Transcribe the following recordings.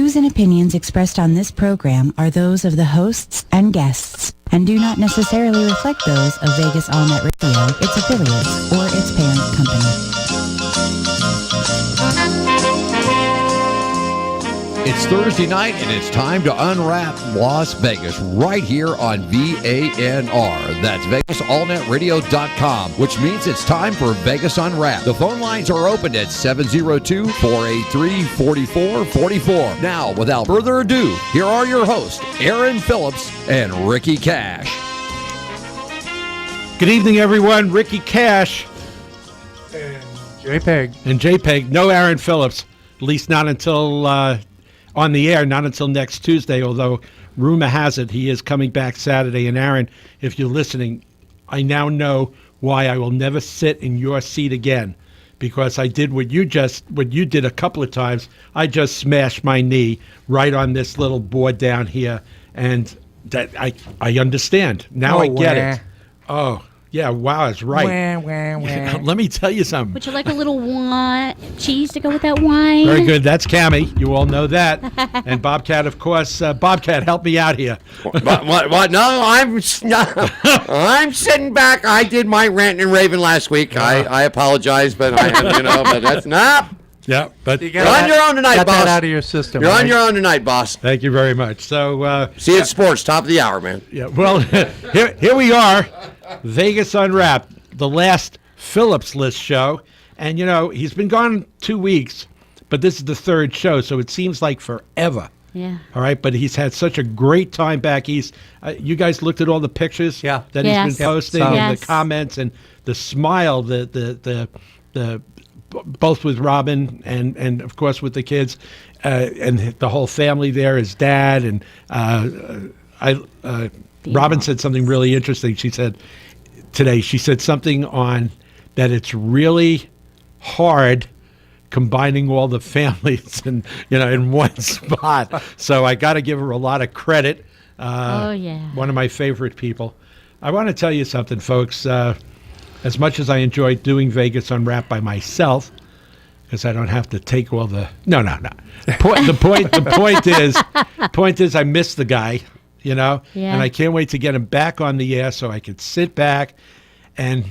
views and opinions expressed on this program are those of the hosts and guests and do not necessarily reflect those of Vegas All-Net Radio, its affiliates, or its parent company. It's Thursday night, and it's time to unwrap Las Vegas right here on VANR. That's VegasAllNetRadio.com, which means it's time for Vegas Unwrapped. The phone lines are open at 702-483-4444. Now, without further ado, here are your hosts, Aaron Phillips and Ricky Cash. Good evening, everyone. Ricky Cash. And JPEG. And JPEG. No Aaron Phillips, at least not until... on the air, not until next Tuesday, although rumor has it he is coming back Saturday. And Aaron, if you're listening, I now know why I will never sit in your seat again, because I did what you did a couple of times. I just smashed my knee right on this little board down here, and that I understand. Now I get it. Oh, yeah, wow, it's right. Let me tell you something. Would you like a little cheese to go with that wine? Very good. That's Cammie. You all know that. And Bobcat, of course. Bobcat, help me out here. What? No, I'm sitting back. I did my rant and raving last week. I apologize, but but that's not. Yeah, but you're on your own tonight, boss. Get that out of your system. You're on your own tonight, boss. Thank you very much. So, see you at sports, top of the hour, man. Yeah. Well, here we are, Vegas Unwrapped, the last Phillips List show, and he's been gone 2 weeks, but this is the third show, so it seems like forever. Yeah. All right, but he's had such a great time back. You guys looked at all the pictures that he's been posting, and the comments, and the smile, the both with Robin and of course with the kids, and the whole family there, his dad, and Robin said something really interesting. She said something on that it's really hard combining all the families and in one spot. So I got to give her a lot of credit. One of my favorite people. I want to tell you something, folks. As much as I enjoy doing Vegas Unwrapped by myself, because I don't have to take all the no. The point is, I miss the guy, and I can't wait to get him back on the air so I can sit back and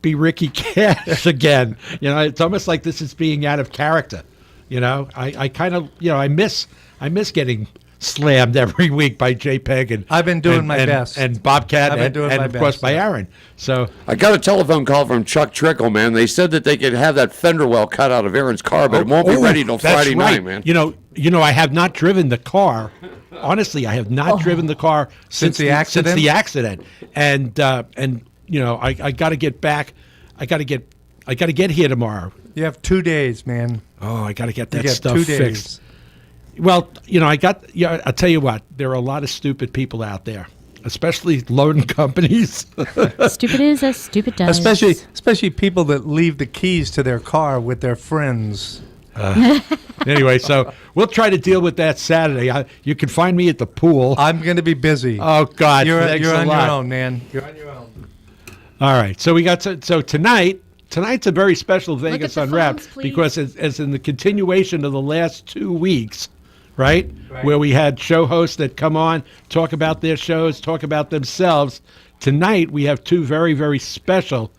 be Ricky Cash again. It's almost like this is being out of character. I kind of I miss getting slammed every week by JPEG, and I've been doing my best, and Bobcat, and of course by Aaron. So I got a telephone call from Chuck Trickle, man. They said that they could have that fender well cut out of Aaron's car, but it won't be ready till Friday night, man. I have not driven the car. Honestly, I have not driven the car since the accident. And I got to get back. I got to get here tomorrow. You have 2 days, man. Oh, I got to get that stuff fixed. Well, I'll tell you what, there are a lot of stupid people out there, especially loan companies. Stupid is as stupid does. Especially people that leave the keys to their car with their friends. Anyway, so we'll try to deal with that Saturday. You can find me at the pool. I'm going to be busy. Oh, God. You're on your own, man. You're on your own. All right. So tonight's a very special Vegas Unwrapped because as in the continuation of the last 2 weeks, right, where we had show hosts that come on, talk about their shows, talk about themselves. Tonight we have two very, very special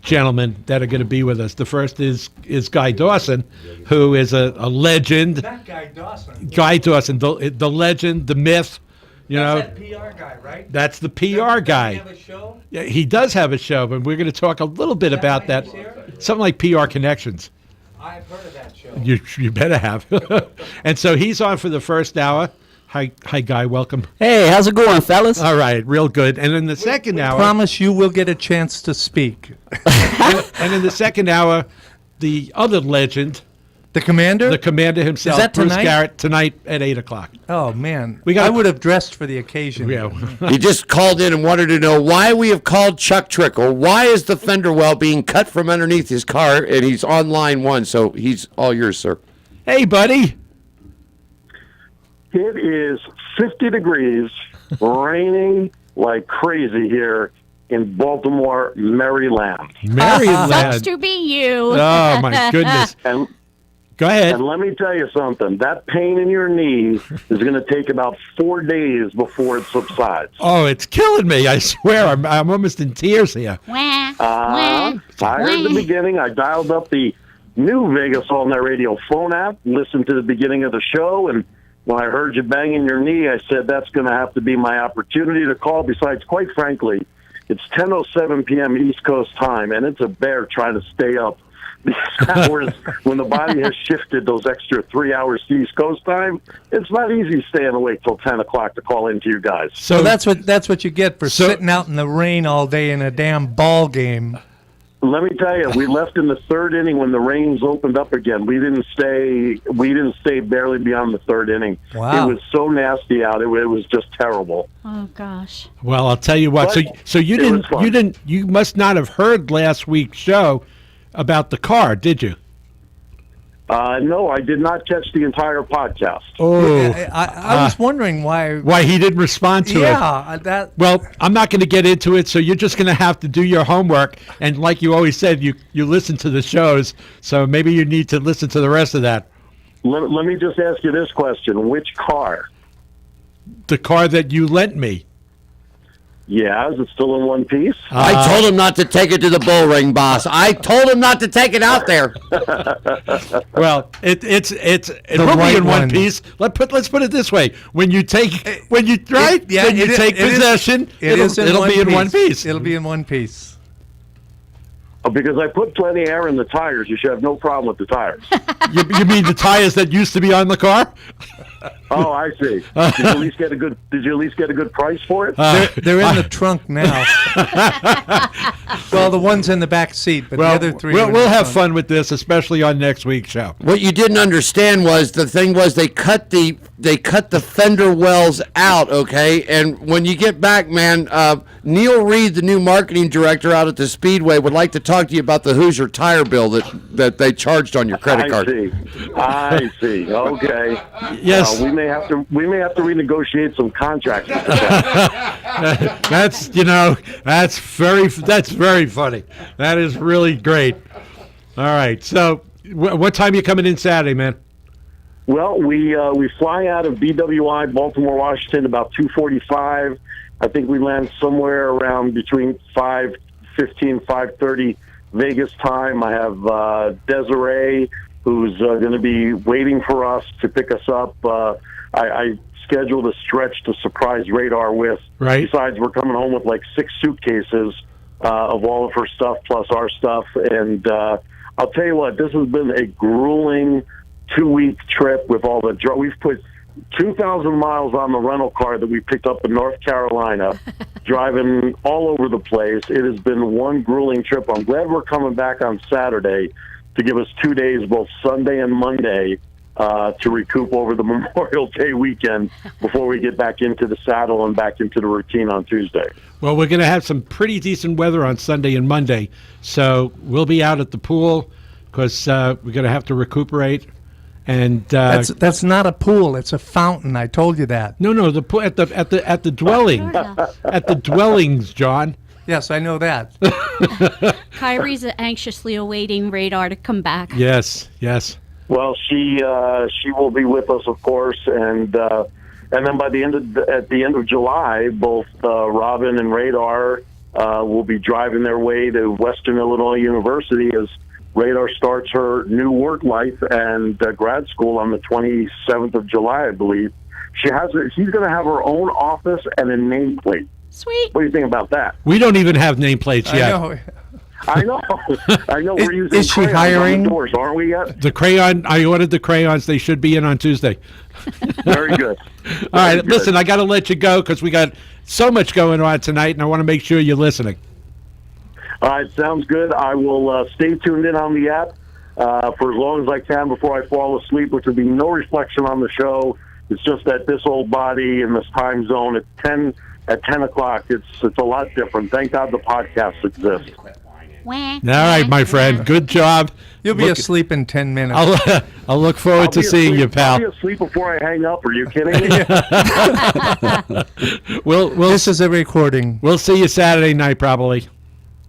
gentlemen that are going to be with us. The first is Guy Dawson, who is a legend. Not Guy Dawson. Guy Dawson, the legend, the myth. That's that PR guy, right? That's the PR guy. Does he have a show? Yeah, he does have a show, but we're going to talk a little bit about that. Something like PR Connections. I've heard of that show. You better have. And so he's on for the first hour. Hi, Guy. Welcome. Hey, how's it going, fellas? All right, real good. And in the second hour, promise you will get a chance to speak. and in the second hour, the other legend, the commander himself, is that Bruce tonight? Garrett, tonight at 8:00. Oh man, I would have dressed for the occasion. Yeah. He just called in and wanted to know why we have called Chuck Trickle. Why is the fender well being cut from underneath his car? And he's on line one, so he's all yours, sir. Hey, buddy. It is 50 degrees, raining like crazy here in Baltimore, Maryland. Sucks to be you. Oh, my goodness. And Go ahead. And let me tell you something. That pain in your knee is going to take about 4 days before it subsides. Oh, it's killing me. I swear. I'm almost in tears here. Wah, I heard the beginning. I dialed up the new Vegas All Net Radio phone app, listened to the beginning of the show, and when I heard you banging your knee, I said that's going to have to be my opportunity to call. Besides, quite frankly, it's 10:07 p.m. East Coast time, and it's a bear trying to stay up these hours when the body has shifted those extra 3 hours to East Coast time. It's not easy staying awake till 10 o'clock to call into you guys. So that's what you get for sitting out in the rain all day in a damn ball game. Let me tell you, we left in the third inning when the rains opened up again. We didn't stay barely beyond the third inning. Wow. It was so nasty out. It was just terrible. Oh gosh. Well, I'll tell you what. So you must not have heard last week's show about the car, did you? No, I did not catch the entire podcast. Oh, I was wondering why he didn't respond to it. Yeah, Well, I'm not going to get into it, so you're just going to have to do your homework. And like you always said, you listen to the shows, so maybe you need to listen to the rest of that. Let me just ask you this question. Which car? The car that you lent me. Yeah, is it still in one piece? I told him not to take it to the bull ring, boss. I told him not to take it out there. Well, it will be in one piece. Let's put it this way: when you take possession, it'll be in one piece. It'll be in one piece. Because I put plenty of air in the tires, you should have no problem with the tires. You mean the tires that used to be on the car? Oh, I see. Did you at least get a good price for it? They're in the trunk now. Well, the one's in the back seat, but the other three. We'll have fun with this, especially on next week's show. What you didn't understand was they cut the fender wells out, okay? And when you get back, man, Neil Reed, the new marketing director out at the Speedway, would like to talk to you about the Hoosier tire bill that they charged on your credit card. I see. Okay. Yes. We may have to renegotiate some contracts. That's very funny. That is really great. All right. So, what time are you coming in Saturday, man? Well, we fly out of BWI, Baltimore, Washington, about 2:45. I think we land somewhere around between 5:15, 5:30 Vegas time. I have Desiree, who's going to be waiting for us to pick us up. I scheduled a stretch to surprise Radar with. Right. Besides, we're coming home with like 6 suitcases of all of her stuff plus our stuff. And I'll tell you what, this has been a grueling 2-week trip with all the we've put 2,000 miles on the rental car that we picked up in North Carolina, driving all over the place. It has been one grueling trip. I'm glad we're coming back on Saturday to give us 2 days, both Sunday and Monday, to recoup over the Memorial Day weekend before we get back into the saddle and back into the routine on Tuesday. Well, we're going to have some pretty decent weather on Sunday and Monday, so we'll be out at the pool because we're going to have to recuperate. And that's not a pool; it's a fountain. I told you that. No, the pool at the dwelling, at the dwellings, John. Yes, I know that. Kyrie's anxiously awaiting Radar to come back. Yes. Well, she will be with us, of course, and then by the end of July, both Robin and Radar will be driving their way to Western Illinois University as Radar starts her new work life and grad school on the 27th of July, I believe. She's going to have her own office and a nameplate. Sweet. What do you think about that? We don't even have nameplates yet. I know. We're using is she crayons hiring? on the doors, aren't we yet? I ordered the crayons. They should be in on Tuesday. Very good. All right, listen, I got to let you go because we got so much going on tonight, and I want to make sure you're listening. All right, sounds good. I will stay tuned in on the app for as long as I can before I fall asleep, which will be no reflection on the show. It's just that this old body in this time zone at 10 o'clock, it's a lot different. Thank God the podcast exists. All right, my friend. Good job. You'll be asleep in 10 minutes. I'll look forward to seeing you, pal. I'll be asleep before I hang up. Are you kidding me? This is a recording. We'll see you Saturday night, probably.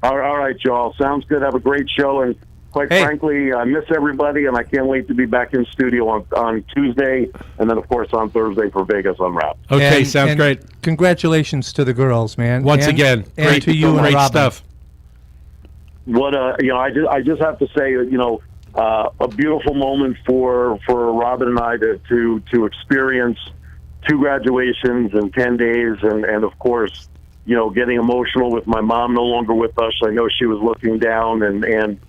All right, y'all. Sounds good. Have a great show, and quite Hey. frankly, I miss everybody, and I can't wait to be back in studio on Tuesday, and then, of course, on Thursday for Vegas Unwrapped. Okay, And- sounds and great. Congratulations to the girls, man. Once And- again, and great, to you and great Robin. stuff. What I just have to say, a beautiful moment for Robin and I to experience 2 graduations in 10 days, and of course, getting emotional with my mom no longer with us. I know she was looking down, and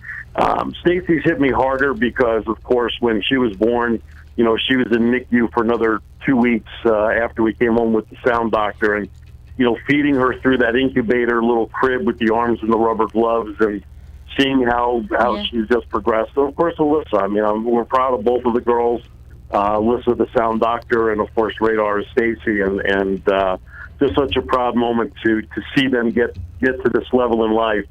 Stacy's hit me harder because, of course, when she was born, she was in NICU for another 2 weeks after we came home with the sound doctor, and feeding her through that incubator little crib with the arms and the rubber gloves, and seeing how she's just progressed. And of course, Alyssa. I mean, we're proud of both of the girls. Alyssa, the sound doctor, and of course, Radar is Stacy, and just such a proud moment to see them get to this level in life.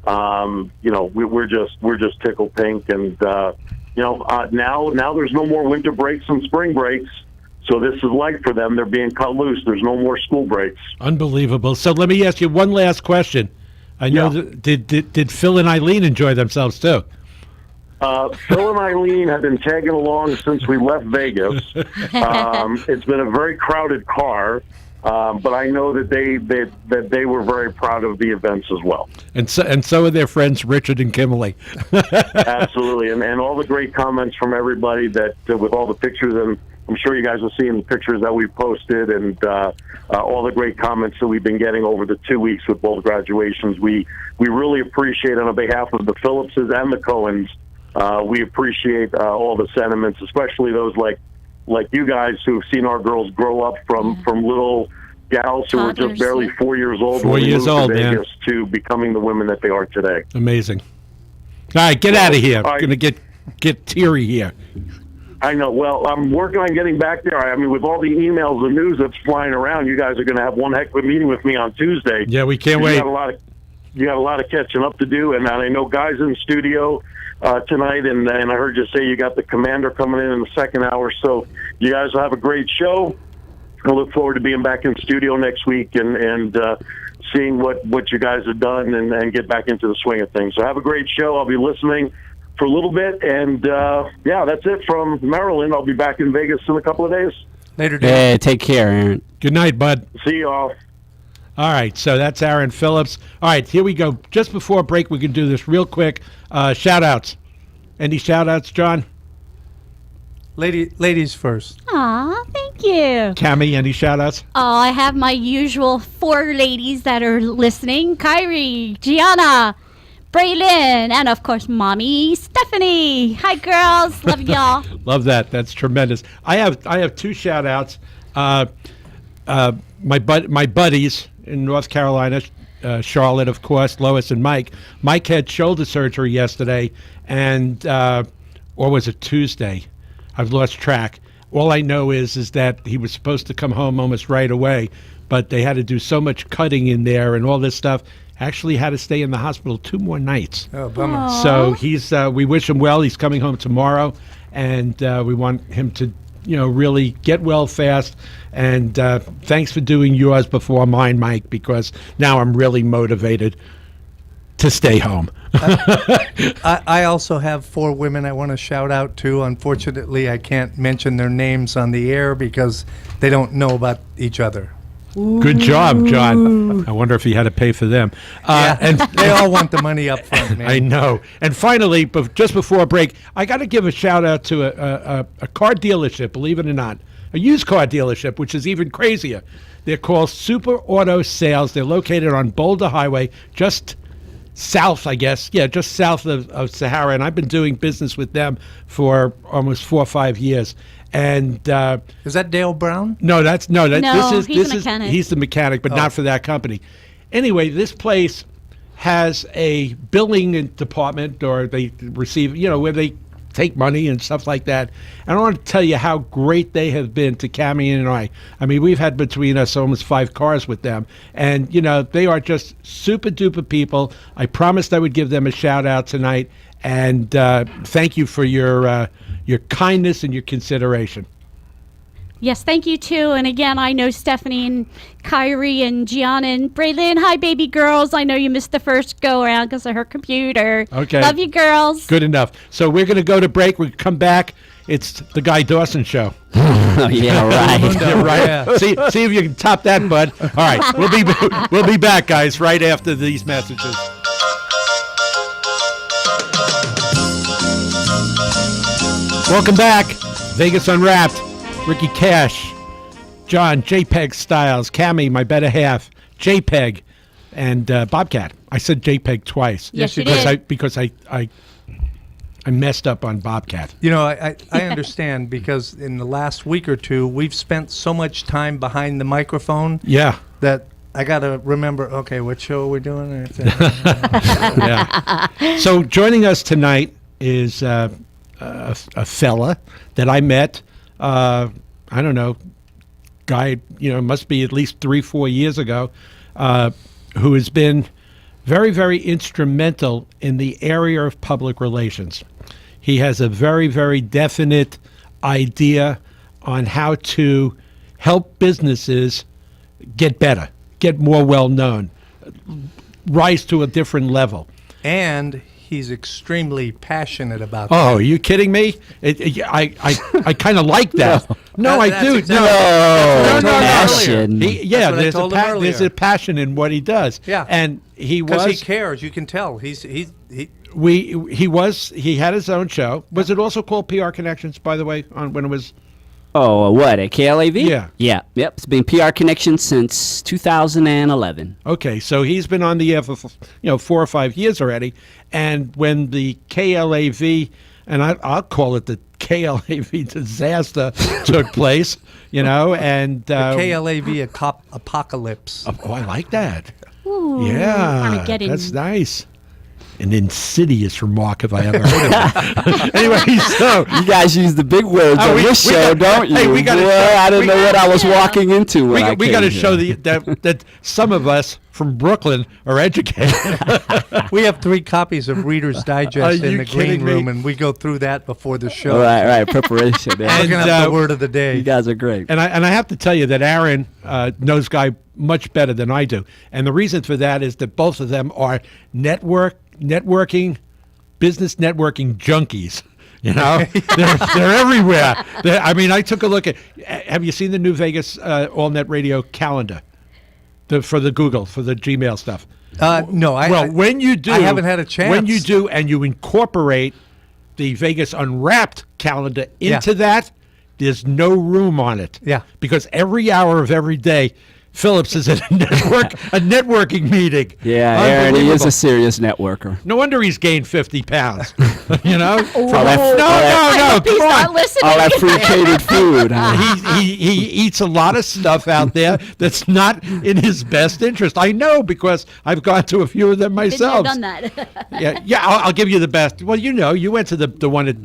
We're just tickled pink, and now there's no more winter breaks and spring breaks. So this is life for them. They're being cut loose. There's no more school breaks. Unbelievable. So let me ask you one last question. I know did Phil and Eileen enjoy themselves too? Phil and Eileen have been tagging along since we left Vegas. It's been a very crowded car, but I know that they were very proud of the events as well. And so are their friends Richard and Kimberly. Absolutely, and all the great comments from everybody that with all the pictures, and I'm sure you guys are seeing the pictures that we posted, and all the great comments that we've been getting over the 2 weeks with both graduations. We really appreciate, on behalf of the Phillipses and the Cohens, we appreciate all the sentiments, especially those like you guys who've seen our girls grow up from little gals who were just Toddlers, barely yeah. 4 years old 4 when we years moved old, to man. Vegas to becoming the women that they are today. Amazing. All right, get out of here. all I'm right. going to get teary here. I know. Well, I'm working on getting back there. I mean, with all the emails and news that's flying around, you guys are going to have one heck of a meeting with me on Tuesday. Yeah, we can't You wait. got a lot of catching up to do, and I know guys in studio tonight, and I heard you say you got the commander coming in the second hour. So you guys will have a great show. I look forward to being back in studio next week and seeing what you guys have done and get back into the swing of things. So have a great show. I'll be listening for a little bit, and that's it from Maryland. I'll be back in Vegas in a couple of days. Later, Dan. Hey, take care, Aaron. Good night, bud. See you all. All right, so that's Aaron Phillips. All right, here we go. Just before break, we can do this real quick. Shout-outs. Any shout-outs, John? Ladies first. Aw, thank you. Cammie, any shout-outs? Oh, I have my usual 4 ladies that are listening. Kyrie, Gianna, Braylon, and of course, Mommy Stephanie. Hi, girls. Love y'all. Love that. That's tremendous. I have 2 shout-outs. My buddies in North Carolina, Charlotte, of course, Lois and Mike. Mike had shoulder surgery yesterday, and or was it Tuesday? I've lost track. All I know is that he was supposed to come home almost right away, but they had to do so much cutting in there and all this stuff. Actually had to stay in the hospital 2 more nights. Oh, bummer. So he's. We wish him well. He's coming home tomorrow, and we want him to, really get well fast. And thanks for doing yours before mine, Mike, because now I'm really motivated to stay home. I also have 4 women I want to shout out to. Unfortunately, I can't mention their names on the air because they don't know about each other. Good job, John. I wonder if he had to pay for them. And they all want the money up front, man. I know. And finally, but just before break, I got to give a shout out to a car dealership, believe it or not, a used car dealership, which is even crazier. They're called Super Auto Sales. They're located on Boulder Highway, just south, I guess. Yeah, just south of Sahara. And I've been doing business with them for almost 4 or 5 years. And Is that Dale Brown? No, he's this a is mechanic. he's the mechanic, but not for that company. Anyway, this place has a billing department, or they receive, where they take money and stuff like that. And I want to tell you how great they have been to Cammie and I. I mean, we've had between us almost 5 cars with them, and they are just super duper people. I promised I would give them a shout out tonight, and thank you for your kindness and your consideration. Yes, thank you too. And again, I know Stephanie and Kyrie and Gianna and Braylon. Hi, baby girls. I know you missed the first go around because of her computer. Okay. Love you, girls. Good enough. So we're going to go to break. We come back. It's the Guy Dawson Show. Oh, yeah, right. Yeah, right. See if you can top that, bud. All right, we'll be back, guys, right after these messages. Welcome back, Vegas Unwrapped. Ricky Cash, John, JPEG Styles, Cammy, my better half, JPEG, and Bobcat. I said JPEG twice. Yes, you did. did. I messed up on Bobcat. You know, I understand because in the last week or two, we've spent so much time behind the microphone Yeah. that I got to remember, okay, what show are we doing? Yeah. So joining us tonight is a fella that I met, I don't know, guy, must be at least 3-4 years ago, who has been very, very instrumental in the area of public relations. He has a very, very definite idea on how to help businesses get better, get more well-known, rise to a different level. And he's extremely passionate about that. Oh, are you kidding me? I kind of like that. No, I do. Exactly No, Passion. Yeah, That's what I told him earlier. there's a passion in what he does. Yeah. And he Because he was cares, you can tell. He he had his own show. Was it also called PR Connections, by the way, on when it was? Oh, what, at KLAV? Yeah. Yeah, yep. It's been PR Connection since 2011. Okay, so he's been on the air for 4 or 5 years already. And when the KLAV, and I'll call it the KLAV disaster took place, and KLAV apocalypse. oh, I like that. Ooh, Yeah, I'm getting that's nice. An insidious remark, if I ever heard of it. Anyway, so You guys use the big words on this show, don't you? Hey, we gotta Boy, show- I didn't we- know what I was walking into when I we came got to here. show that some of us from Brooklyn are educated. We have 3 copies of Reader's Digest Are in you the green kidding me? room, and we go through that before the show. All right, preparation. Yeah. Looking And, up the word of the day. You guys are great. And I have to tell you that Aaron knows Guy much better than I do. And the reason for that is that both of them are networking, business networking junkies. They're everywhere. I took a look at. Have you seen the new Vegas All Net Radio calendar? For the Google, for the Gmail stuff. No, When you do, I haven't had a chance. When you do, and you incorporate the Vegas Unwrapped calendar into that, there's no room on it. Yeah. Because every hour of every day, Phillips is at a networking meeting. Yeah, Aaron, he is Unbelievable. a serious networker. No wonder he's gained 50 pounds. All that, No, He's come not on. listening. all that free catered food. Huh? He eats a lot of stuff out there that's not in his best interest. I know because I've gone to a few of them Been there, myself. done that. Yeah. I'll give you the best. Well, you went to the one at the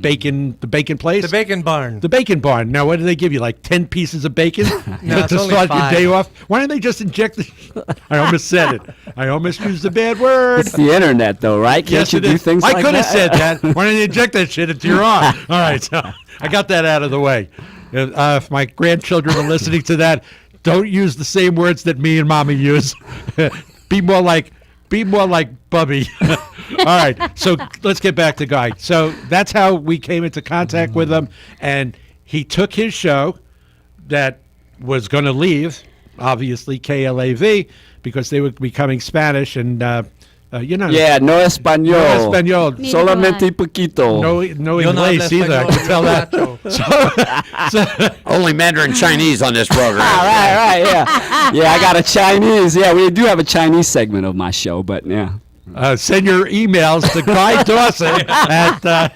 bacon place. The Bacon Barn. The Bacon Barn. Now, what do they give you? Like 10 pieces of bacon No, it's to only start 5. your day off? Why don't they just inject the... I almost said it. I almost used a bad word. It's the internet, though, right? Can't Yes, you it do is. things I like could have that? said that. Why don't you inject that shit into your arm? All right, so I got that out of the way. If my grandchildren are listening to that, don't use the same words that me and Mommy use. Be more like Bubby. All right, so let's get back to Guy. So that's how we came into contact with him, and he took his show that was going to leave, obviously KLAV, because they were becoming Spanish, and Yeah, no español. No español. Neither Solamente do poquito. no Yo no English hablo either. I español, can tell that. muchacho. Only Mandarin Chinese on this program. Right, yeah. Yeah, I got a Chinese. Yeah, we do have a Chinese segment of my show, but yeah. Send your emails to Guy Dawson at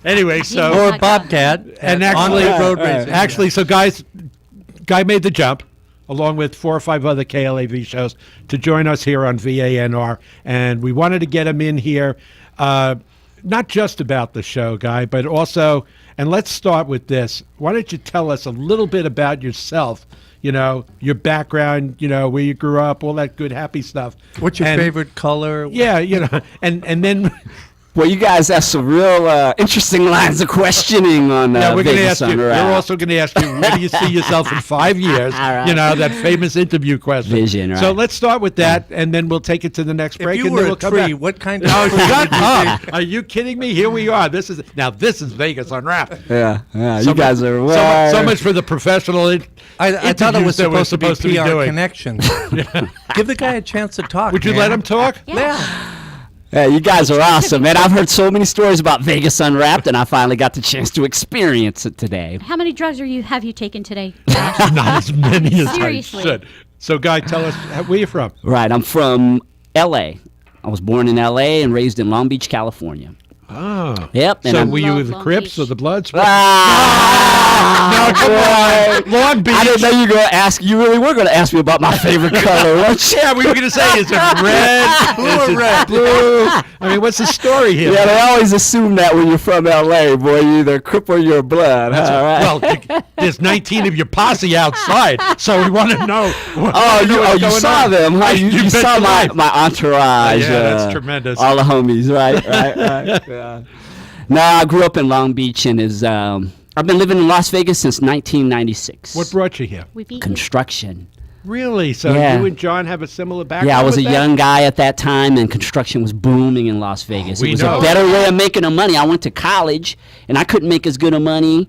anyway. So Or Bobcat. and at actually, On-Lake Road Racing. actually, so Guy made the jump along with 4 or 5 other KLAV shows to join us here on VANR, and we wanted to get him in here, not just about the show, Guy, but also, and let's start with this. Why don't you tell us a little bit about yourself? Your background, where you grew up, all that good, happy stuff. What's your And- favorite color? Yeah, and then Well, you guys have some real interesting lines of questioning on Yeah, we're going to Vegas ask you. Unwrapped. We're also going to ask you, where do you see yourself in 5 years? All right. You know, that famous interview question. Vision, So right. let's start with that, and then we'll take it to the next break, If you and were then a we'll come tree, back. what kind of Oh, tree would shut you up! Are you kidding me? Here we are. This is Vegas Unwrapped. Yeah, you So guys much- are so much for the professional. I thought it was interviews that we're supposed to be PR doing. connection. Give the guy a chance to talk. Would you man. let him talk? Yeah. Yeah, you guys are awesome, man. I've heard so many stories about Vegas Unwrapped, and I finally got the chance to experience it today. How many drugs have you taken today? Not as many as Seriously. I should. So, Guy, tell us where you from. Right, I'm from L.A. I was born in L.A. and raised in Long Beach, California. Oh. Yep. And So I'm- were you Love with the Long Crips Beach. or the Bloods? No, come on. Long Beach. I didn't know you were going to ask. You really were going to ask me about my favorite color, weren't you? Yeah, we were going to say, is it red? Blue or red? Blue. I mean, what's the story here? Yeah, they always assume that when you're from L.A., boy, you're either Crip or you're Blood. That's all right. Well, there's 19 of your posse outside, so we want to know. You saw them, huh? You bet saw your my, life. my entourage. Yeah, that's tremendous. All the homies, right. Yeah. No, I grew up in Long Beach, and I've been living in Las Vegas since 1996. What brought you here? We beat you. Construction. Really? So Yeah. you and John have a similar background? Yeah, I was a with that? young guy at that time, and construction was booming in Las Vegas. We It was know. a better way of making money. I went to college, and I couldn't make as good of money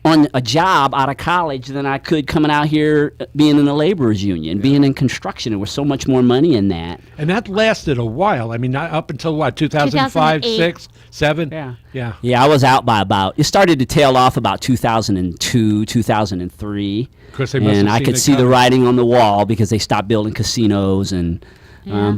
on a job out of college than I could coming out here being in the laborers union, being in construction. There was so much more money in that. And that lasted a while. I mean, not up until what, 2005, 2008. 6, 7? Yeah. Yeah. Yeah, I was out by it started to tail off about 2002, 2003. Course they must and have I seen could it see the coming. writing on the wall because they stopped building casinos and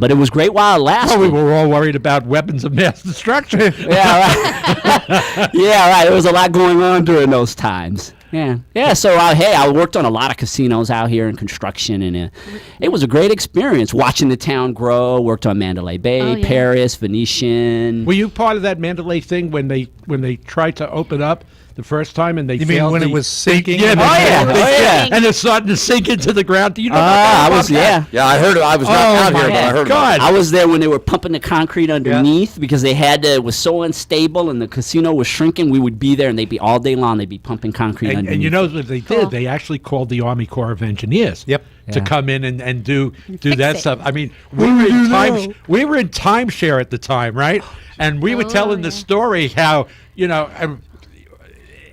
but it was great while it lasted. Oh, we were all worried about weapons of mass destruction. Yeah, right. Yeah, right. There was a lot going on during those times. Yeah. So, I worked on a lot of casinos out here in construction, and it was a great experience watching the town grow. Worked on Mandalay Bay, Oh, yeah. Paris, Venetian. Were you part of that Mandalay thing when they tried to open up the first time and they You mean failed? when it was sinking? Yeah, and they they- failed. Oh, yeah. And it's starting to sink into the ground. Do you know about I that? was Bobcat? Yeah, I heard it. I was not Oh, out here, my but I heard about God. it. I was there when they were pumping the concrete underneath because they had to. It was so unstable, and the casino was shrinking. We would be there, and they'd be all day long. They'd be pumping concrete underneath. And you know what they Cool. did? They actually called the Army Corps of Engineers. Yep. To Yeah. come in and do fix that it. stuff. I mean, we were in timeshare at the time, right? And we were telling the yeah. story how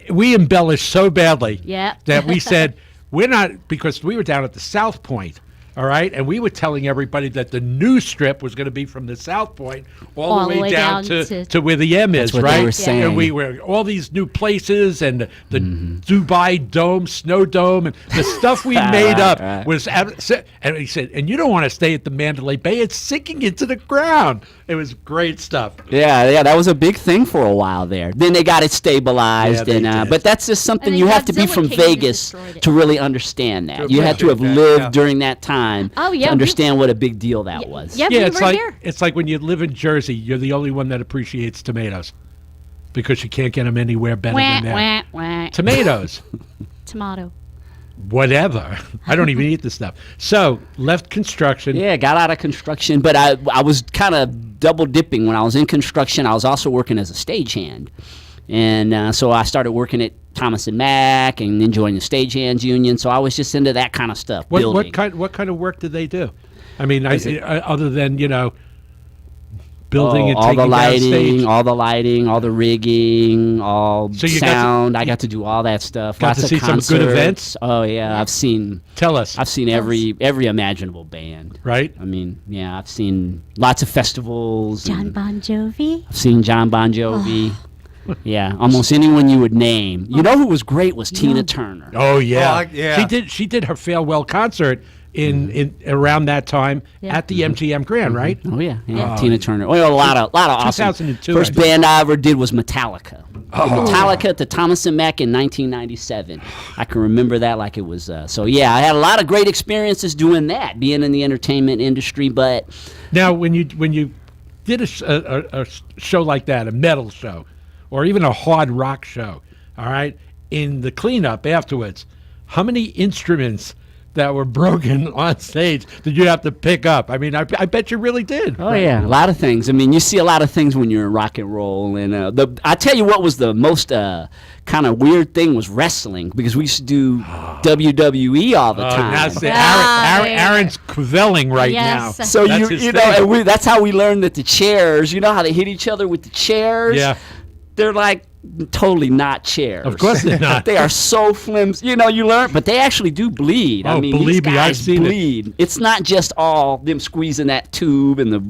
we embellished so badly Yeah. that we said we're not, because we were down at the South Point. All right, and we were telling everybody that the new strip was going to be from the South Point all the way down to where the M is, what right? they were saying. And we were all these new places and the Dubai Dome, Snow Dome, and the stuff we made up Right. was. And he said, and you don't want to stay at the Mandalay Bay; it's sinking into the ground. It was great stuff. Yeah, that was a big thing for a while there. Then they got it stabilized, Yeah, they did. but that's just something And you then have to be Godzilla from came and Vegas destroyed it. to really understand that. To You had to have appreciate that, lived yeah. during that time Oh, yeah, to we- understand what a big deal that was. Yeah, Yeah, we it's were like here. it's like when you live in Jersey, you're the only one that appreciates tomatoes because you can't get them anywhere better Wah, than there. wah, wah. Tomatoes. Tomato. Whatever. I don't even eat this stuff. So left construction. Yeah, got out of construction, but I was kind of double dipping when I was in construction. I was also working as a stagehand, and so I started working at Thomas and Mack and then joined the Stagehands Union. So I was just into that kind of stuff. What building. kind of work did they do? I mean, other than building and all taking the down lighting, stage. all the lighting, all the rigging, all So you got to- sound. I got to do all that stuff. Got Lots to of see some good concerts. events? Oh yeah, I've seen Tell us, every imaginable band. right? I mean, yeah, I've seen lots of festivals. John and Bon Jovi. I've seen John Bon Jovi. Yeah, almost anyone you would name. You know who was great was Tina Turner. Oh yeah. Oh, yeah. She did her farewell concert in around that time Yeah. at the MGM Grand, right? Oh yeah, Tina Turner. Well, a lot of awesome. 2002, First I think. band I ever did was Metallica. Metallica at the Thomas and Mack in 1997. I can remember that like it was. So yeah, I had a lot of great experiences doing that, being in the entertainment industry. But Now, when you did a show like that, a metal show, or even a hard rock show, all right, in the cleanup afterwards, how many instruments that were broken on stage did you have to pick up? I mean, I bet you really did. Oh yeah, a lot of things. I mean, you see a lot of things when you're in rock and roll. And I tell you what was the most kind of weird thing was wrestling, because we used to do WWE all the time. Now see, Ah, Aaron's quelling right Yes. now. So That's his you know, thing. and that's how we learned that the chairs. You know how they hit each other with the chairs? Yeah. They're like totally not chairs. Of course they're not. They are so flimsy. You know, you learn, but they actually do bleed. Oh, I mean, believe these me, I've guys seen it. bleed. It's not just all them squeezing that tube and the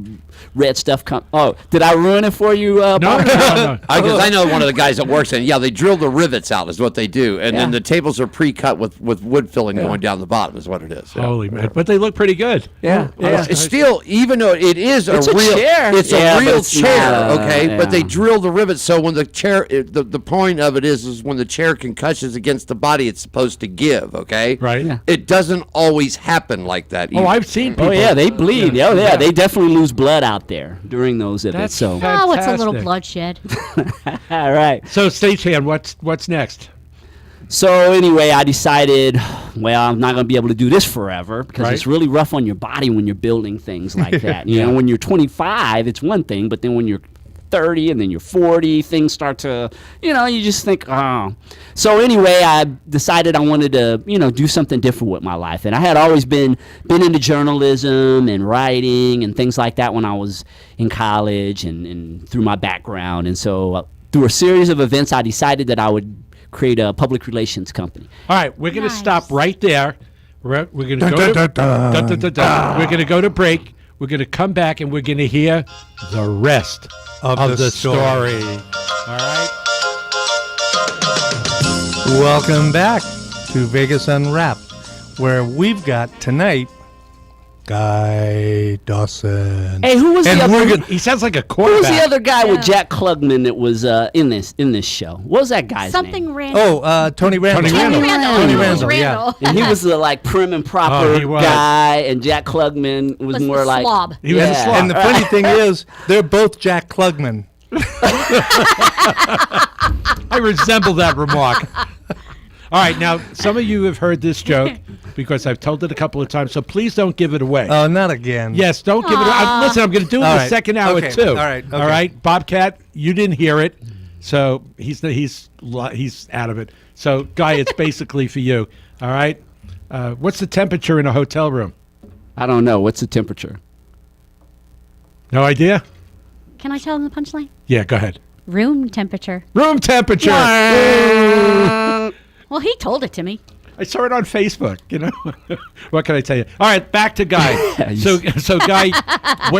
red stuff come. Oh, did I ruin it for you? No, Bob? no. Because I know one of the guys that works in. Yeah, they drill the rivets out is what they do, and then Yeah. the tables are pre-cut with wood filling going down the bottom is what it is. Yeah. Holy man, but they look pretty good. Yeah, yeah. It's still, even though it is It's a a real chair. it's Yeah, a but real it's chair, not, okay. But they yeah. drill the rivets so when the chair, the point of it is when the chair concussions against the body, it's supposed to give, okay. Right. Yeah. It doesn't always happen like that. Oh, either. I've seen people. Oh yeah, they bleed. Oh yeah, they definitely lose blood out there during those events. That's So Oh, it's a little fantastic. bloodshed. all right. So stagehand, what's next? So anyway, I decided, well, I'm not going to be able to do this forever because Right. it's really rough on your body when you're building things like that. You Yeah. know, when you're 25, it's one thing, but then when you're 30 and then you're 40, things start to, you know, you just think, oh. So anyway, I decided I wanted to, you know, do something different with my life. And I had always been into journalism and writing and things like that when I was in college and through my background. And so through a series of events, I decided that I would create a public relations company. All right, we're going to Nice. stop right there. We're going to go to We're going to go to break. We're going to come back and we're going to hear the rest Of the story. All right. Welcome back to Vegas Unwrapped, where we've got tonight Guy Dawson. Hey, who was And the other? we're gonna- He sounds like a Who was quarterback. the other guy with Yeah. Jack Klugman that was in this show? What was that guy's Something name? random. Tony Randall. Tony Randall. Tony It was Randall, yeah. Randall. And he was the like prim and proper Oh, he was. guy, and Jack Klugman was Was the more like slob. He was a slob. And the funny thing is, they're both Jack Klugman. I resemble that remark. All right, now, some of you have heard this joke because I've told it a couple of times, so please don't give it away. Oh, not again. Yes, don't give it away. Listen, I'm going to do it in All the right. second hour, Okay. too. All right. All Okay. right, Bobcat, you didn't hear it, so he's out of it. So, Guy, it's basically for you. All right? What's the temperature in a hotel room? I don't know what's the temperature. No idea? Can I tell him the punchline? Yeah, go ahead. Room temperature. Room temperature. Well, he told it to me. I saw it on Facebook, you know. What can I tell you? All right, back to Guy. Yeah, so Guy,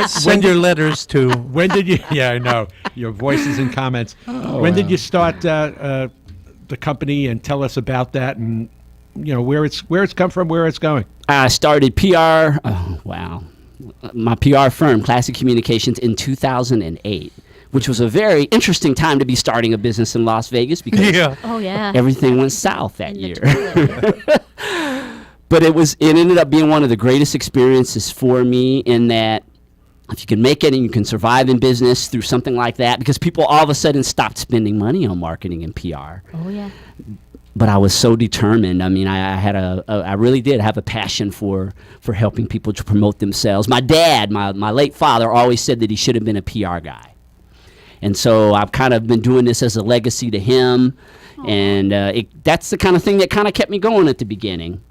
Send your letters to. when did you? Yeah, I know your voices and comments. When did you start the company, and tell us about that, and you know where it's come from, where it's going. I started PR. Oh, wow, my PR firm, Classic Communications, in 2008, which was a very interesting time to be starting a business in Las Vegas because Yeah. Oh, yeah. everything went south that In the year. toilet. But it ended up being one of the greatest experiences for me in that if you can make it and you can survive in business through something like that, because people all of a sudden stopped spending money on marketing and PR. Oh, yeah. But I was so determined. I mean, I really did have a passion for helping people to promote themselves. My dad, my late father, always said that he should have been a PR guy. And so I've kind of been doing this as a legacy to him. And that's the kind of thing that kind of kept me going at the beginning.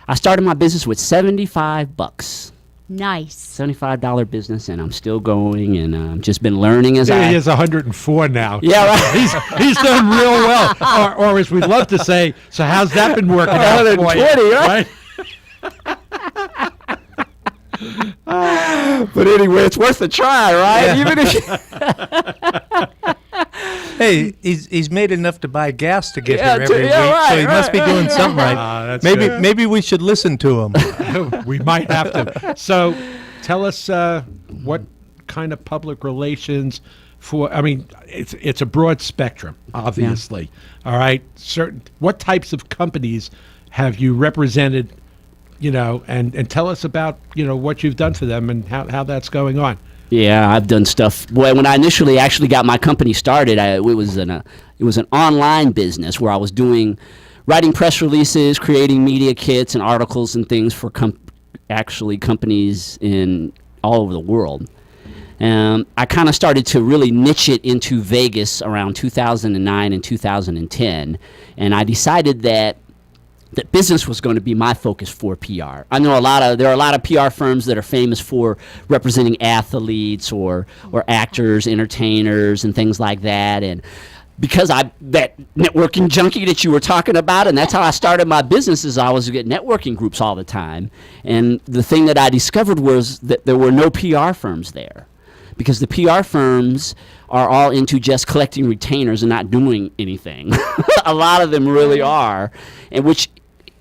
I started my business with $75. Nice. $75 business, and I'm still going, and just been learning as He I... is 104 now. Yeah, right. He's done real well. Or as we'd love to say, so how's that been working out for you? 120, right? But anyway, it's worth a try, right? Even if Hey, he's made enough to buy gas to get Yeah, here every week, right, so he must be right, doing something right. That's maybe good. maybe we should listen to him. We might have to. So tell us what kind of public relations for, I mean, it's a broad spectrum, obviously. All right. What types of companies have you represented, you know, and tell us about, you know, what you've done for them and how that's going on. Yeah, I've done stuff. Boy, when I initially actually got my company started, it was an online business where I was doing writing press releases, creating media kits and articles and things for companies in all over the world. I kind of started to really niche it into Vegas around 2009 and 2010, and I decided that business was going to be my focus for PR. I know there are a lot of PR firms that are famous for representing athletes or actors, entertainers, and things like that, and because that networking junkie that you were talking about, and that's how I started my business, is I was at networking groups all the time. And the thing that I discovered was that there were no PR firms there, because the PR firms are all into just collecting retainers and not doing anything. A lot of them really are, and which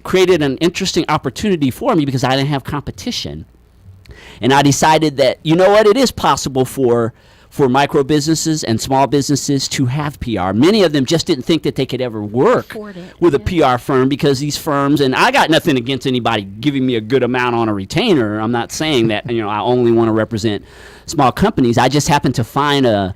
created an interesting opportunity for me because I didn't have competition. And I decided that, you know what, it is possible for micro businesses and small businesses to have PR. Many of them just didn't think that they could ever work with a PR firm, because these firms, and I got nothing against anybody giving me a good amount on a retainer. I'm not saying that, I only want to represent small companies. I just happened to find a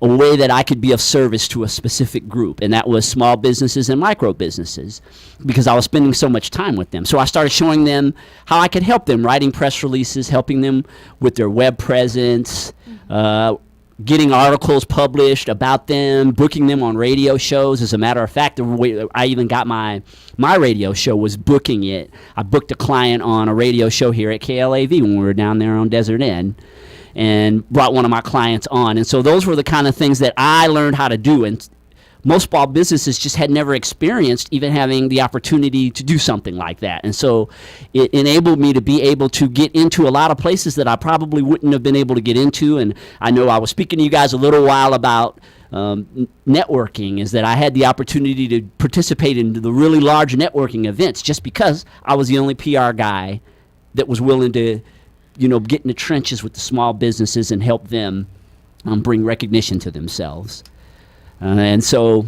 way that I could be of service to a specific group, and that was small businesses and micro businesses, because I was spending so much time with them. So I started showing them how I could help them, writing press releases, helping them with their web presence, getting articles published about them, booking them on radio shows. As a matter of fact, the way I even got my radio show was booking it. I booked a client on a radio show here at KLAV when we were down there on Desert Inn, and brought one of my clients on. And so those were the kind of things that I learned how to do. And most small businesses just had never experienced even having the opportunity to do something like that. And so it enabled me to be able to get into a lot of places that I probably wouldn't have been able to get into. And I know I was speaking to you guys a little while about networking, is that I had the opportunity to participate in the really large networking events just because I was the only PR guy that was willing to get in the trenches with the small businesses and help them bring recognition to themselves. And so,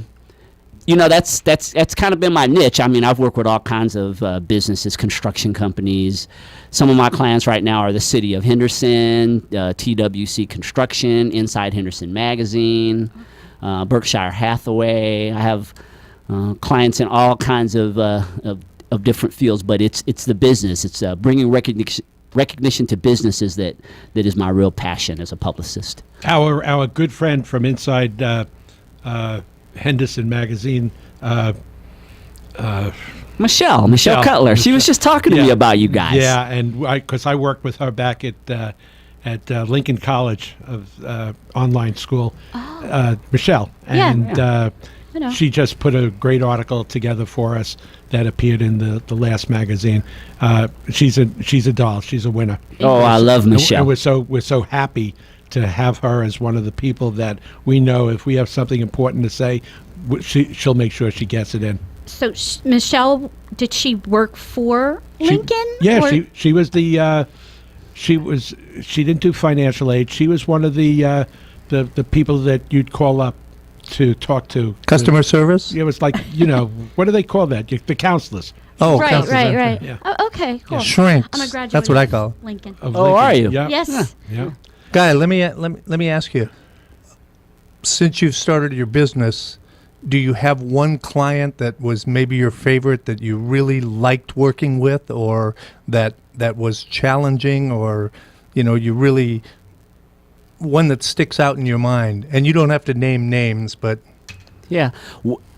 that's kind of been my niche. I mean, I've worked with all kinds of businesses, construction companies. Some of my clients right now are the City of Henderson, TWC Construction, Inside Henderson Magazine, Berkshire Hathaway. I have clients in all kinds of different fields, but it's the business. It's bringing recognition to businesses that is my real passion as a publicist. Our good friend from inside Henderson Magazine, Michelle Cutler. She was just talking to me about you guys. Yeah, and because I worked with her back at Lincoln College of online school, Michelle, and she just put a great article together for us that appeared in the last magazine. She's a doll. She's a winner. Oh, I love Michelle. And we're so happy to have her as one of the people that we know if we have something important to say, she'll make sure she gets it in. So Michelle, did she work for Lincoln? She was the she didn't do financial aid. She was one of the people that you'd call up to talk to. Customer service? It was like, what do they call that? The counselors. Oh, right. Yeah. Oh, okay, cool. Yeah. Shrinks. I'm a graduate. That's what I call Lincoln. Oh, are you? Yeah. Yes. Yeah. Guy, let me ask you. Since you've started your business, do you have one client that was maybe your favorite that you really liked working with, or that was challenging, or you really, one that sticks out in your mind? And you don't have to name names, but yeah.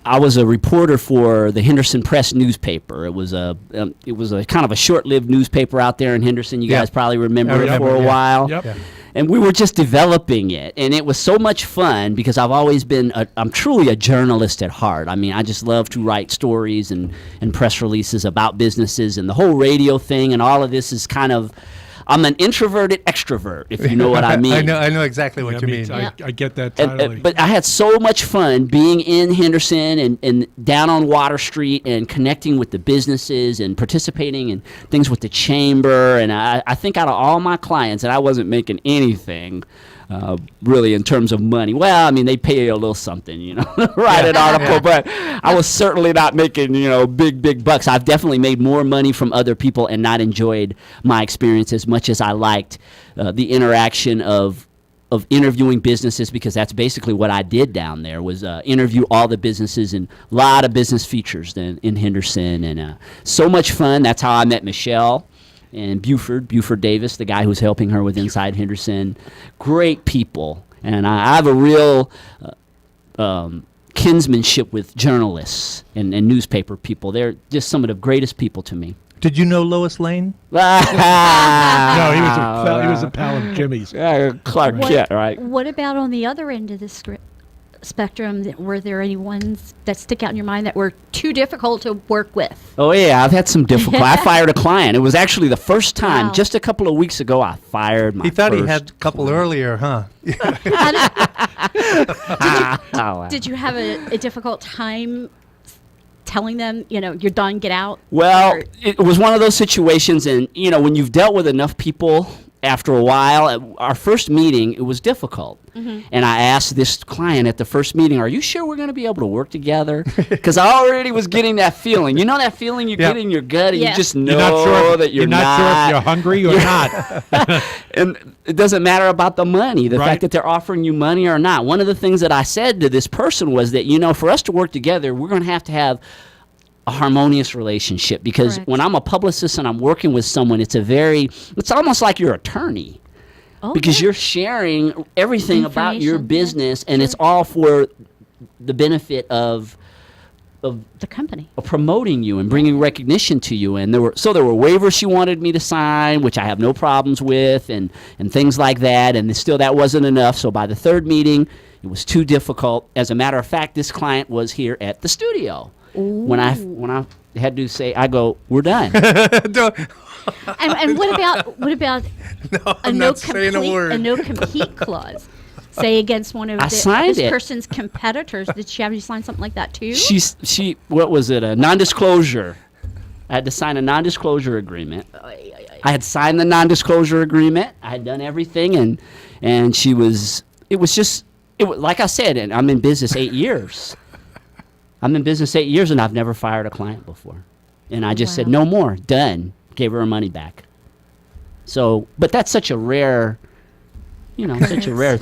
I was a reporter for the Henderson Press newspaper. It was a kind of a short-lived newspaper out there in Henderson. You guys probably remember it for a while. Yep. Yeah. And we were just developing it, and it was so much fun because I've always been I'm truly a journalist at heart. I mean, I just love to write stories and press releases about businesses, and the whole radio thing and all of this is kind of, I'm an introverted extrovert, if you know what I mean. I know exactly what you mean. I get that totally. But I had so much fun being in Henderson and down on Water Street and connecting with the businesses and participating in things with the chamber. And I think out of all my clients, and I wasn't making anything really in terms of money. Well, I mean, they pay you a little something, write an article, but I was certainly not making, big bucks. I've definitely made more money from other people and not enjoyed my experience as much as I liked the interaction of of interviewing businesses, because that's basically what I did down there, was interview all the businesses, and a lot of business features in Henderson, and so much fun. That's how I met Michelle and Buford Davis, the guy who's helping her with Inside Henderson. Great people, and I have a real kinsmanship with journalists and newspaper people. They're just some of the greatest people to me. Did you know Lois Lane? No, he was a pal of Jimmy's. Clark Kent, right? What about on the other end of the spectrum? Were there any ones that stick out in your mind that were too difficult to work with? Oh, yeah, I've had some difficult. I fired a client. It was actually the first time, Wow. just a couple of weeks ago, I fired my He thought he first had a couple client. earlier, huh? Did you have a difficult time telling them, you're done, get out? Well, Or- it was one of those situations, and when you've dealt with enough people, after a while, at our first meeting, it was difficult. Mm-hmm. And I asked this client at the first meeting, "Are you sure we're going to be able to work together?" Because I already was getting that feeling. You know that feeling you get in your gut, and Yeah. you just know You're not sure. that you're not sure if you're hungry or not. And it doesn't matter about the money, the Right. fact that they're offering you money or not. One of the things that I said to this person was that, for us to work together, we're going to have a harmonious relationship, because Correct. when I'm a publicist and I'm working with someone, it's almost like your attorney, Oh, because yeah. you're sharing everything about your Information, business, yeah, and sure. it's all for the benefit of The company. promoting you and bringing recognition to you. And there were waivers she wanted me to sign, which I have no problems with, and things like that. And still, that wasn't enough. So by the third meeting, it was too difficult. As a matter of fact, this client was here at the studio. When I had to say, I go, "We're done." And what about I'm not saying a word. a no compete clause? Say against one of I signed this it. person's competitors. Did she have you sign something like that too? What was it? A non-disclosure. I had to sign a non-disclosure agreement. I had signed the non-disclosure agreement. I had done everything, and she was. It was like I said, and I'm in business 8 years. I'm in business 8 years, and I've never fired a client before. And I just said, Wow. "No more, done." Gave her her money back. So, but that's such a rare, such a rare.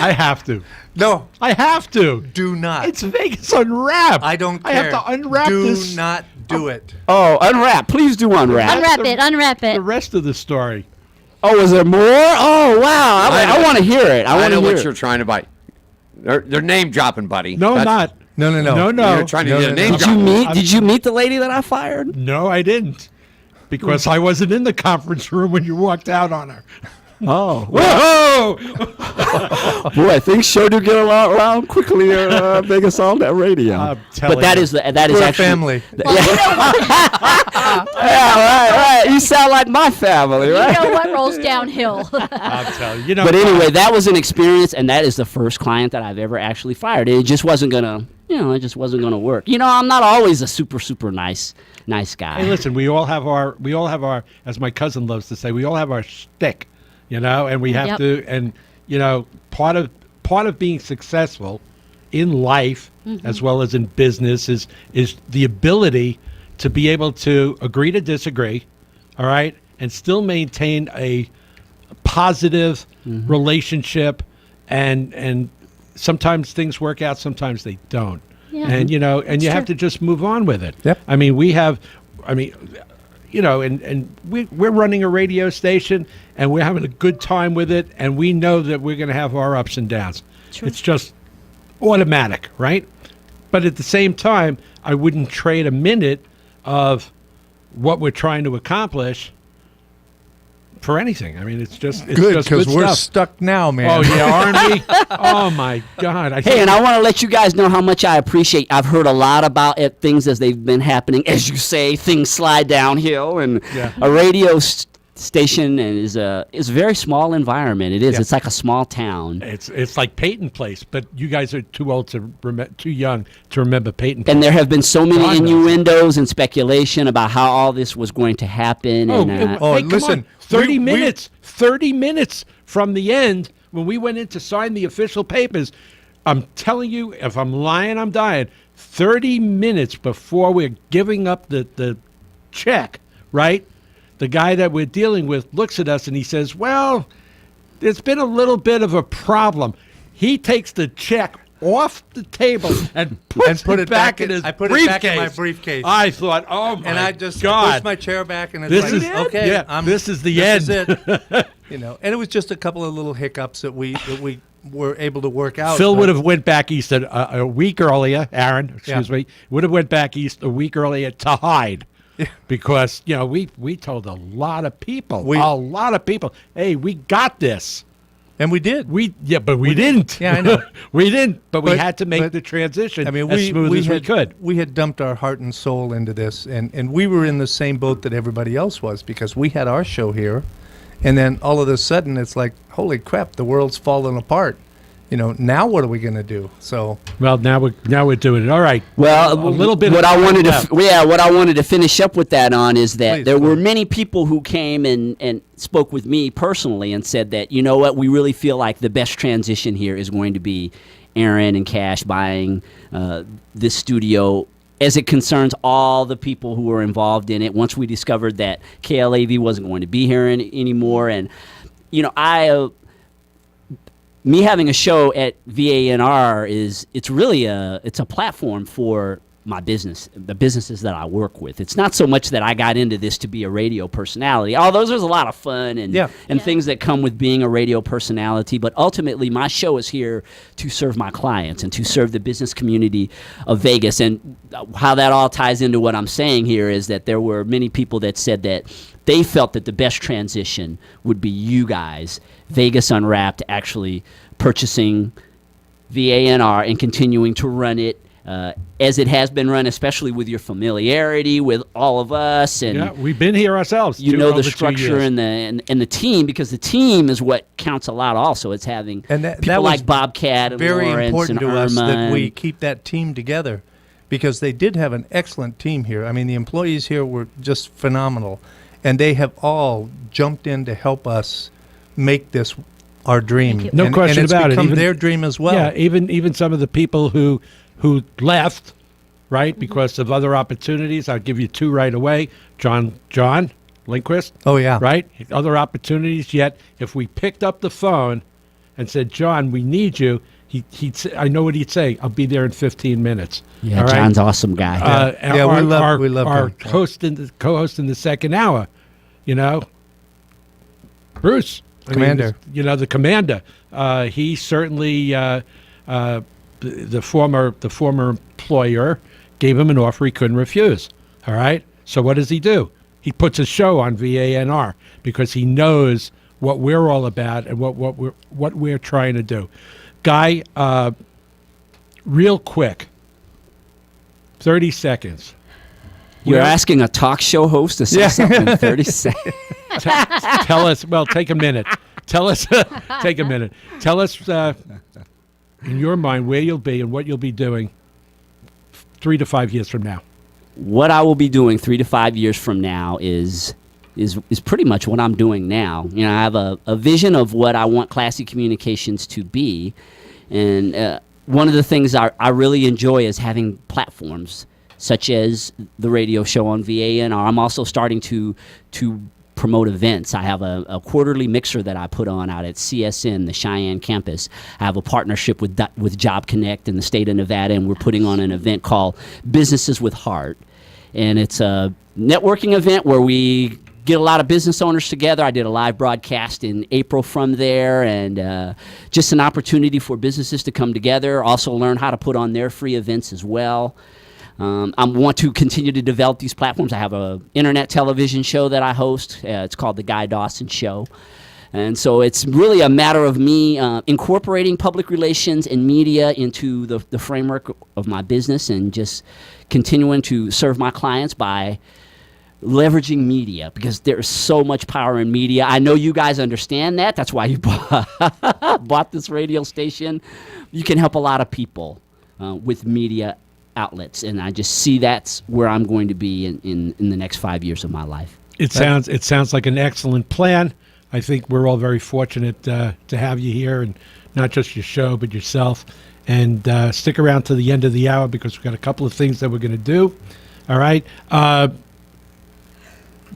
I have to. No, I have to. do not. It's Vegas Unwrapped. I don't care. I have to unwrap do this. not do it. Oh, unwrap! Please do unwrap. Unwrap it. The rest of the story. Oh, is there more? Oh, wow! I want to hear it. I I want know to hear what it. you're trying to buy. They're name dropping, buddy. No, I'm That's- not. No. No. You're trying to No, get no, a name no. drop. Did you meet the lady that I fired? No, I didn't. Because I wasn't in the conference room when you walked out on her. Oh, Whoa! boy, things sure do get around quickly at Vegas All Net Radio. I'm telling But that you. is We're actually a family. yeah, right. You sound like my family, You right? know what rolls downhill. I'll tell you. But anyway, that was an experience, and that is the first client that I've ever actually fired. It just wasn't gonna, it just wasn't gonna work. I'm not always a super nice guy. Hey, listen, we all have our, as my cousin loves to say, we all have our shtick, and we have Yep. to, and part of being successful in life as well as in business is the ability to be able to agree to disagree, all right, and still maintain a positive relationship, and sometimes things work out, sometimes they don't. Yeah. And and you have true. to just move on with it. Yep. I mean, we're running a radio station, and we're having a good time with it, and we know that we're going to have our ups and downs. True. It's just automatic, right? But at the same time, I wouldn't trade a minute of what we're trying to accomplish for anything. I mean, it's just Good, because we're stuff. stuck now, man. Oh yeah, R&B. Oh my God! Hey, and I want to let you guys know how much I appreciate. I've heard a lot about things as they've been happening. As you say, things slide downhill, and Yeah. a radio station is a very small environment. It is. Yeah. It's like a small town. It's like Peyton Place, but you guys are too young to remember Peyton Place. And there have been so many God knows. innuendos and speculation about how all this was going to happen. Oh, and, Oh, hey, come listen, on. 30 we- minutes. 30 minutes from the end when we went in to sign the official papers. I'm telling you, if I'm lying, I'm dying. 30 minutes before we're giving up the check, right? The guy that we're dealing with looks at us and he says, "Well, there's been a little bit of a problem. He takes the check off the table and puts put it back in his I put briefcase. it back in my briefcase. I thought, oh my And I just God. pushed my chair back, and it's This like, is okay, yeah, this is the this end. is it. And it was just a couple of little hiccups that we were able to work out. Phil but- would have went back east a week earlier. Aaron, excuse me, would have went back east a week earlier to hide, because we told a lot of people, hey, we got this. And we did. But we didn't. Yeah, I know. We didn't. But we But- had to make but, the transition I mean, as smooth as we could. We had dumped our heart and soul into this, and we were in the same boat that everybody else was, because we had our show here, and then all of a sudden it's like, holy crap, the world's falling apart. Now what are we going to do? So Well, now we're doing it. All right. Well, a little bit. What of I time wanted left. what I wanted to finish up with that on is that Please, there were please. many people who came and spoke with me personally and said that, you know what, we really feel like the best transition here is going to be Aaron and Cash buying this studio, as it concerns all the people who were involved in it. Once we discovered that KLAV wasn't going to be here anymore, and me having a show at VANR it's really a platform for my business, the businesses that I work with. It's not so much that I got into this to be a radio personality, although there's a lot of fun and things that come with being a radio personality, but ultimately my show is here to serve my clients and to serve the business community of Vegas. And how that all ties into what I'm saying here is that there were many people that said that they felt that the best transition would be you guys, Vegas Unwrapped, actually purchasing VANR and continuing to run it as it has been run, especially with your familiarity with all of us. And Yeah, we've been here ourselves. you know over the 2 structure years. and the team, because the team is what counts a lot also. It's having And that people was like Bobcat and very Lawrence important and to us Irma that we and- keep that team together, because they did have an excellent team here. I mean, the employees here were just phenomenal, and they have all jumped in to help us make this our dream. you. No And- question and it's about it. become Even- their dream as well. Yeah, even some of the people who left, right, because of other opportunities. I'll give you two right away. John Lindquist. Oh, yeah. Right? Other opportunities. Yet, if we picked up the phone and said, John, we need you, he'd say, I know what he'd say. I'll be there in 15 minutes. Yeah, All right? John's an awesome guy. Yeah, we love our him. co-host in the second hour, Bruce. Commander. The commander. He certainly, the former employer gave him an offer he couldn't refuse. All right. So what does he do? He puts a show on VANR because he knows what we're all about and what we're trying to do. Guy, real quick, 30 seconds. You're Well- asking a talk show host to say something in 30 seconds. Tell us. Well, take a minute. Tell us. Take a minute. Tell us, in your mind, where you'll be and what you'll be doing 3 to 5 years from now. What I will be doing 3 to 5 years from now is pretty much what I'm doing now. I have a vision of what I want Classy Communications to be, and one of the things I really enjoy is having platforms such as the radio show on VANR. I'm also starting to promote events. I have a quarterly mixer that I put on out at CSN, the Cheyenne campus. I have a partnership with Job Connect in the state of Nevada, and we're putting on an event called Businesses with Heart. And it's a networking event where we get a lot of business owners together. I did a live broadcast in April from there, and just an opportunity for businesses to come together, also learn how to put on their free events as well. I want to continue to develop these platforms. I have an internet television show that I host. It's called The Guy Dawson Show. And so it's really a matter of me incorporating public relations and media into the framework of my business, and just continuing to serve my clients by leveraging media, because there's so much power in media. I know you guys understand that. That's why you bought this radio station. You can help a lot of people with media outlets, and I just see that's where I'm going to be in the next 5 years of my life. It sounds like an excellent plan. I think we're all very fortunate to have you here, and not just your show, but yourself. And stick around to the end of the hour, because we've got a couple of things that we're going to do. All right,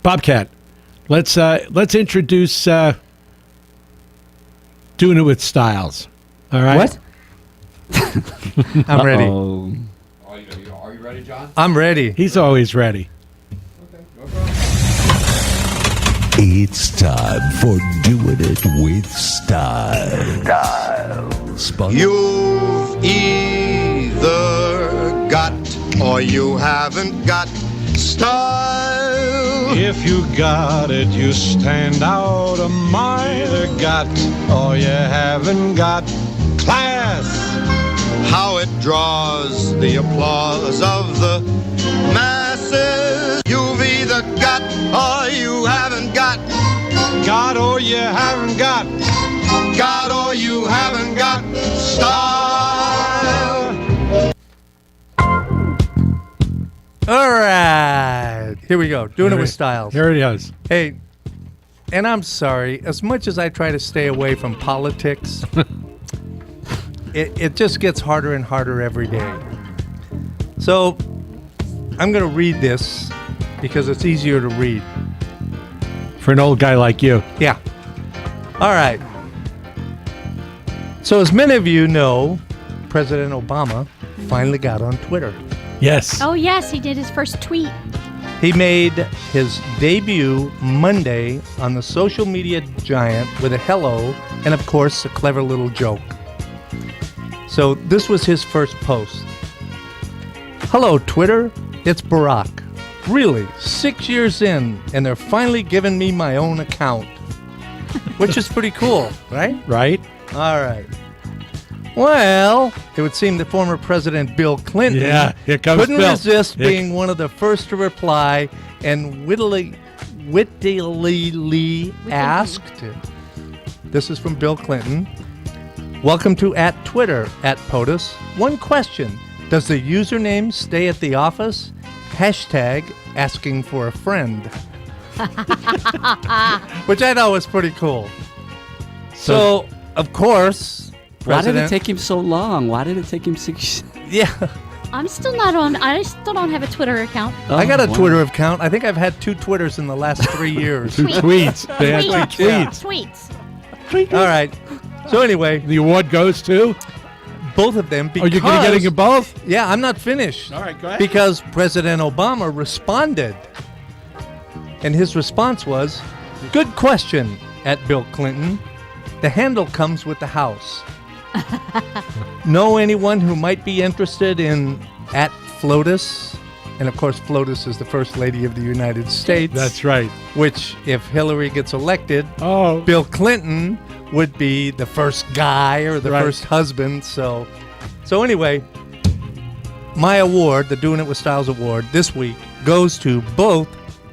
Bobcat, let's introduce Doing it with Styles. All right. What? I'm ready. Oh. Are you ready, John? I'm ready. He's always ready. It's time for Doing It with Style. You've either got or you haven't got style. If you got it, you stand out a mile. Got or you haven't got class. How it draws the applause of the masses. You've either got or you haven't got. Got or you haven't got. Got or you haven't got style. All right. Here we go. Doing it with Styles. Here it is. Hey, and I'm sorry. As much as I try to stay away from politics, it just gets harder and harder every day. So I'm going to read this because it's easier to read. For an old guy like you. Yeah. All right. So as many of you know, President Obama finally got on Twitter. Yes. Oh, yes, he did his first tweet. He made his debut Monday on the social media giant with a hello and, of course, a clever little joke. So this was his first post. Hello, Twitter. It's Barack. Really, 6 years in, and they're finally giving me my own account. Which is pretty cool, right? Right? All right. Well, it would seem that former President Bill Clinton here comes couldn't Bill. resist being one of the first to reply and wittily asked, this is from Bill Clinton, welcome to @Twitter, @POTUS. One question, does the username stay at the office? Hashtag asking for a friend. Which I thought was pretty cool. So of course... Why did it President- take him so long? Why did it take him 6 Yeah. I'm still not on. I still don't have a Twitter account. I got a wow. Twitter account. I think I've had 2 Twitters in the last 3 years. Two tweets. They had two Tweets. tweets. All right. So anyway, The award goes to? both of them because... Oh, you're going to get them both? Yeah, I'm not finished. All right, go ahead. Because President Obama responded. And his response was, good question, @Bill Clinton. The handle comes with the house. Know anyone who might be interested in @Flotus? And of course, Flotus is the First Lady of the United States. That's right. Which, if Hillary gets elected, Oh. Bill Clinton would be the first guy or the Right. first husband. So anyway, my award, the Doing It with Styles Award, this week goes to both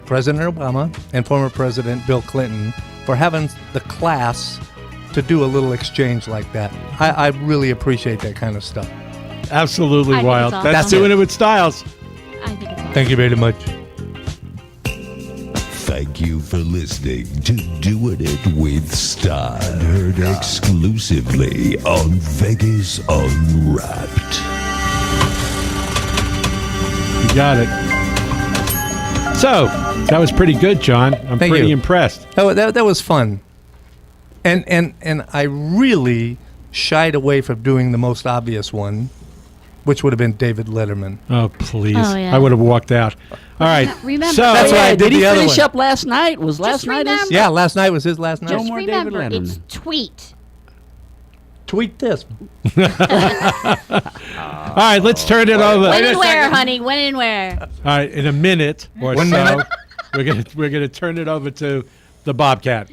President Obama and former President Bill Clinton for having the class to do a little exchange like that. I really appreciate that kind of stuff. Absolutely I think wild. it's awesome. That's doing it with Styles. I think it's awesome. Thank you very much. Thank you for listening to Doing It with Style. Heard exclusively on Vegas Unwrapped. You got it. So, that was pretty good, John. I'm Thank pretty you. impressed. That was fun. And I really shied away from doing the most obvious one, which would have been David Letterman. Oh, please. Oh, yeah. I would have walked out. All right. Remember, So, That's why I did Did he the other finish one. up last night? Was last night his? remember- Yeah, last night was his last night. just more David remember, Letterman. it's tweet. Tweet this. all right, let's turn it over. When and where, honey? When and where? All right, in a minute or 1 so, minute. we're gonna turn it over to the Bobcat.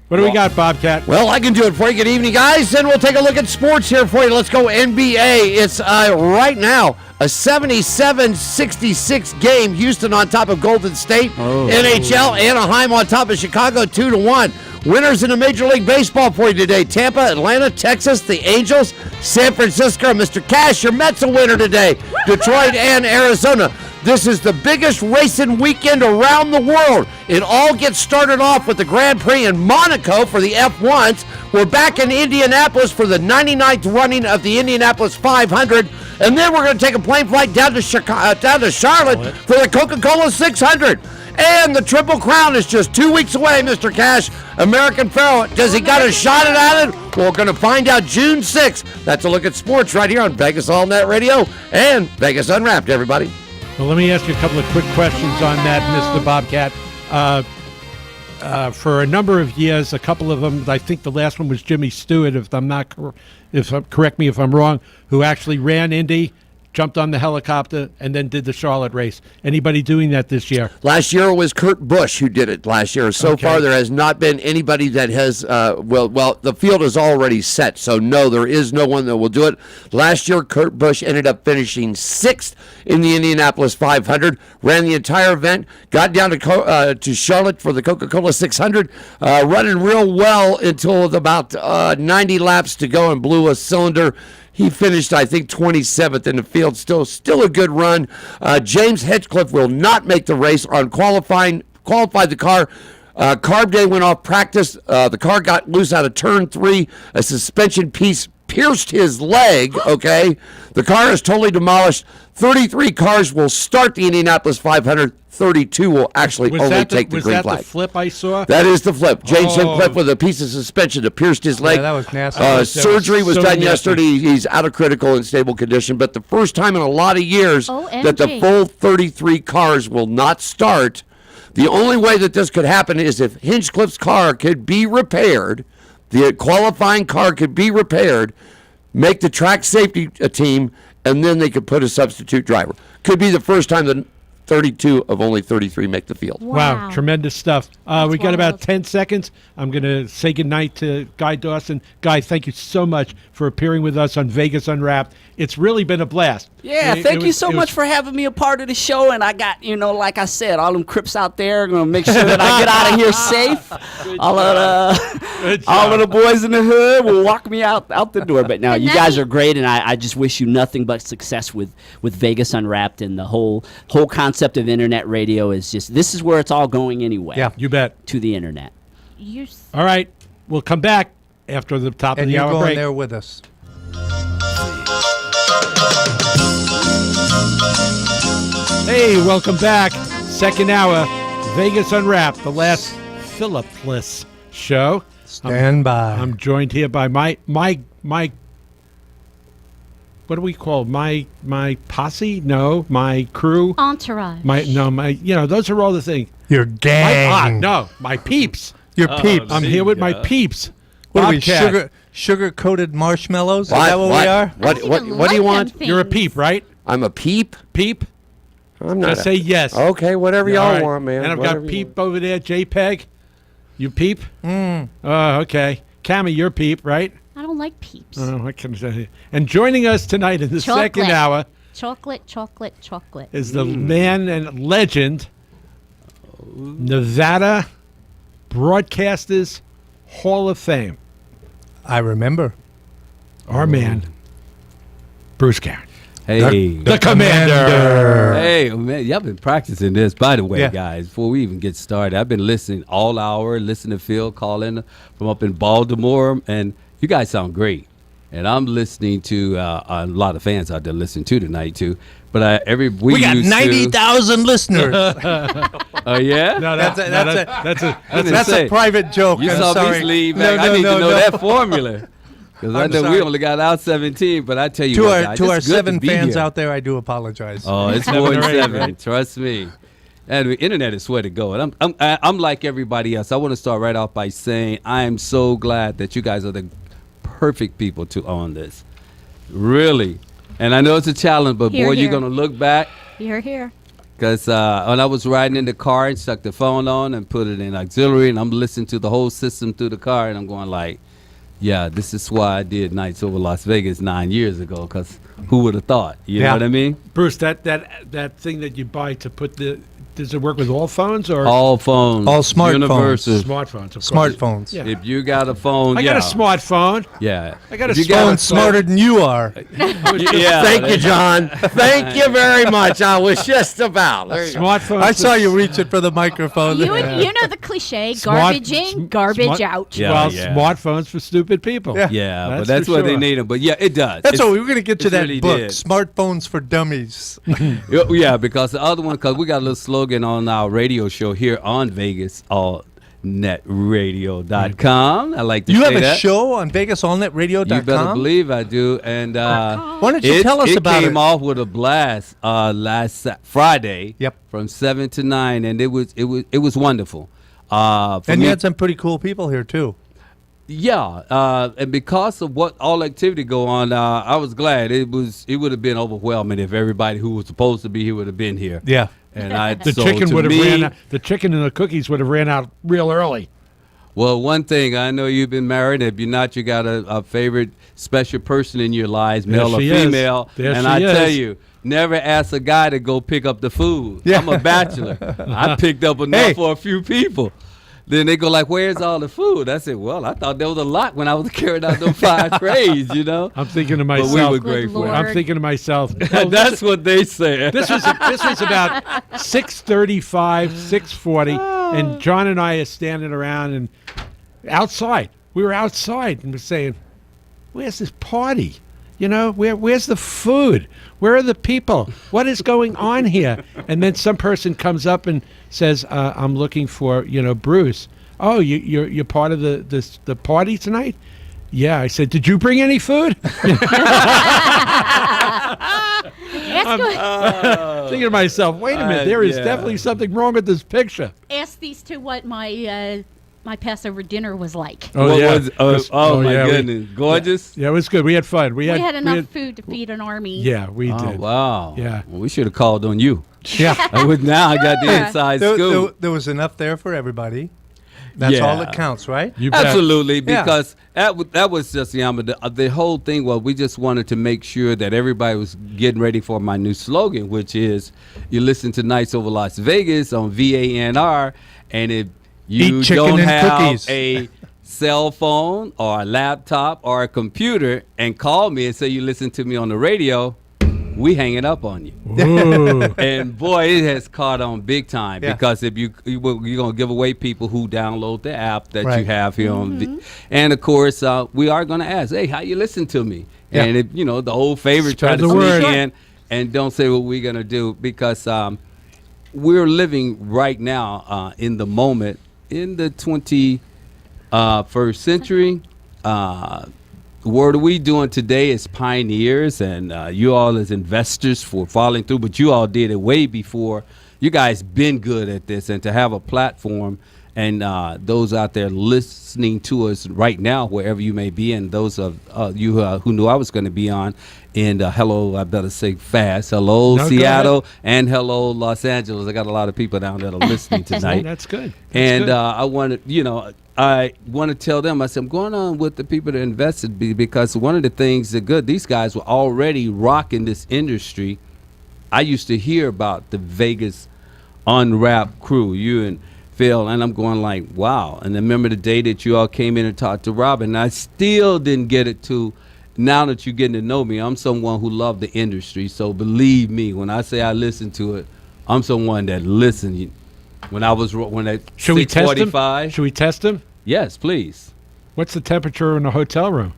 What do we got, Bobcat? Well, I can do it for you. Good evening, guys, and we'll take a look at sports here for you. Let's go NBA. It's right now a 77-66 game. Houston on top of Golden State. NHL, Anaheim on top of Chicago 2-1. Winners in the Major League Baseball for you today. Tampa, Atlanta, Texas, the Angels, San Francisco. Mr. Cash, your Mets a winner today. Detroit and Arizona. This is the biggest racing weekend around the world. It all gets started off with the Grand Prix in Monaco for the F1s. We're back in Indianapolis for the 99th running of the Indianapolis 500. And then we're going to take a plane flight down to Charlotte for the Coca-Cola 600. And the Triple Crown is just 2 weeks away, Mr. Cash. American Pharoah, does he got a shot at it? We're going to find out June 6th. That's a look at sports right here on Vegas All Net Radio and Vegas Unwrapped, everybody. Well, let me ask you a couple of quick questions on that, Mr. Bobcat. For a number of years, a couple of them, I think the last one was Jimmy Stewart, correct me if I'm wrong, who actually ran Indy, jumped on the helicopter, and then did the Charlotte race. Anybody doing that this year? Last year it was Kurt Busch who did it last year. So far, there has not been anybody that has, well, the field is already set. So, no, there is no one that will do it. Last year, Kurt Busch ended up finishing 6th in the Indianapolis 500, ran the entire event, got down to Charlotte for the Coca-Cola 600, running real well until about 90 laps to go and blew a cylinder. He finished, I think, 27th in the field. Still a good run. James Hedgecliffe will not make the race on qualified the car. Carb day went off practice. The car got loose out of turn 3. A suspension piece pierced his leg, okay? The car is totally demolished. 33 cars will start the Indianapolis 500. 32 will actually only take the green flag. Was that the flip I saw? That is the flip. James Hedgecliffe with a piece of suspension that pierced his leg. Yeah, that was nasty. Surgery was done yesterday. He's out of critical and stable condition. But the first time in a lot of years that the full 33 cars will not start. The only way that this could happen is if Hinchcliffe's car could be repaired, the qualifying car could be repaired, make the track safety team, and then they could put a substitute driver. Could be the first time that 32 of only 33 make the field. Wow, tremendous stuff. We got about 10 seconds. I'm going to say goodnight to Guy Dawson. Guy, thank you so much for appearing with us on Vegas Unwrapped. It's really been a blast. Yeah, thank you so much for having me a part of the show. And I got, like I said, all them Crips out there going to make sure that I get out of here safe. All of the boys in the hood will walk me out the door. But now, you guys are great, and I just wish you nothing but success with Vegas Unwrapped, and the whole concept of internet radio is just, this is where it's all going anyway. Yeah, you bet. To the internet. All right, we'll come back after the top of the hour break. And you're going there with us. Hey, welcome back. Second hour, Vegas Unwrapped, the last Phillipless show. Stand by. I'm joined here by my what do we call my posse? No, my crew. Entourage. Those are all the things. Your gang. My peeps. Your peeps. I'm here with my peeps. What are we, sugar-coated marshmallows? Is that what we are? What do you want? You're a peep, right? I'm a peep? Peep? I'm not. Say yes. Okay, whatever y'all right. want, man. And I've got Peep over there, JPEG. You peep? Okay. Cammy, you're peep, right? I don't like peeps. Oh, I can say. And joining us tonight in the second hour. Chocolate. Is the man and legend, Nevada Broadcasters Hall of Fame. I remember. Our man, Bruce Garrett. Hey, the commander. Hey, man, y'all been practicing this. By the way, guys, before we even get started, I've been listening all hour, listening to Phil calling from up in Baltimore, and you guys sound great. And I'm listening to a lot of fans out there listening to tonight too. But every week we got 90,000 listeners. Oh yeah, no, that's a private joke. You saw me leave. I need to know that formula. Because I know we only got out 17, but I tell you to our 7 fans out there, I do apologize. Oh, it's more than 7. Trust me. And the internet is where to go. And I'm like everybody else. I want to start right off by saying I am so glad that you guys are the perfect people to own this. Really. And I know it's a challenge, but boy, you're going to look back. Here. Because when I was riding in the car and stuck the phone on and put it in auxiliary, and I'm listening to the whole system through the car, and I'm going like, yeah, this is why I did Nights Over Las Vegas 9 years ago, because who would have thought? You know what I mean? Bruce, that thing that you buy to put does it work with all phones or all phones? All smartphones. Smartphones. Smartphones. Yeah. If you got a phone, I got a smartphone. Yeah, I got a phone smarter than you are. Thank you, John. Thank you very much. I was just about. Smartphone. I saw you reach it for the microphone. You know the cliche: garbage in, garbage out. Yeah, smartphones for stupid people. Yeah, but that's why they need them. But yeah, it does. That's what we were going to get to that really book, Smartphones for Dummies. Yeah, because the other one, because we got a little slow slogan on our radio show here on VegasAllNetRadio.com. I like to You say have a that. show on VegasAllNetRadio.com? You better believe I do. And Why don't you tell us about it? It came off with a blast last Friday. Yep. From 7 to 9, and it was wonderful. And you had some pretty cool people here too. Yeah, and because of what all activity go on, I was glad. It would have been overwhelming if everybody who was supposed to be here would have been here. Yeah. And The chicken would have ran out. The chicken and the cookies would have ran out real early. Well, one thing, I know you've been married. If you're not, you got a favorite special person in your lives, male or female. And I tell you, never ask a guy to go pick up the food. Yeah. I'm a bachelor. I picked up enough for a few people. Then they go like, "Where's all the food?" I said, "Well, I thought there was a lot when I was carrying out those 5 trays, you know." I'm thinking to myself. But we were grateful. I'm thinking to myself. That's what they said. This was about 6:35, 6:40, and John and I are standing around and outside. We were outside and we're saying, "Where's this party? You know, where's the food? Where are the people? What is going on here?" And then some person comes up and says, "I'm looking for, Bruce." "Oh, you're part of the party tonight?" "Yeah." I said, "Did you bring any food?" Thinking to myself, wait a minute, there is definitely something wrong with this picture. Ask these two what my Passover dinner was like. Oh, yeah. My goodness. Gorgeous? Yeah, it was good. We had fun. We had enough food to feed an army. Yeah, we did. Wow. Yeah. Well, we should have called on you. Yeah. Now I got the inside scoop. There was enough there for everybody. That's all that counts, right? You bet. Absolutely, because that was just the whole thing. Well, we just wanted to make sure that everybody was getting ready for my new slogan, which is you listen to Nights Over Las Vegas on VANR, and if you Eat chicken don't and have cookies. a cell phone or a laptop or a computer and call me and say you listen to me on the radio, we hanging up on you. And boy, it has caught on big time because if you're gonna give away people who download the app that you have here on, and of course we are gonna ask, hey, how you listen to me? And if the old favorite try to sneak in and don't say what we're gonna do, because we're living right now in the moment in the 21st century. What are we doing today as pioneers, and you all as investors for following through, but you all did it way before. You guys been good at this, and to have a platform and those out there listening to us right now, wherever you may be, and those of you who knew I was going to be on, and hello, I better say fast, hello Seattle, and hello Los Angeles. I got a lot of people down there that are listening tonight. That's good. And I wanted, I want to tell them, I said, I'm going on with the people that invested because one of the things that these guys were already rocking this industry. I used to hear about the Vegas Unwrapped crew, you and Phil, and I'm going like, wow. And I remember the day that you all came in and talked to Robin, and I still didn't get it to, now that you're getting to know me, I'm someone who loved the industry. So believe me, when I say I listen to it, I'm someone that listened. When at Should we test him? 6:45. Should we test him? Yes, please. What's the temperature in a hotel room?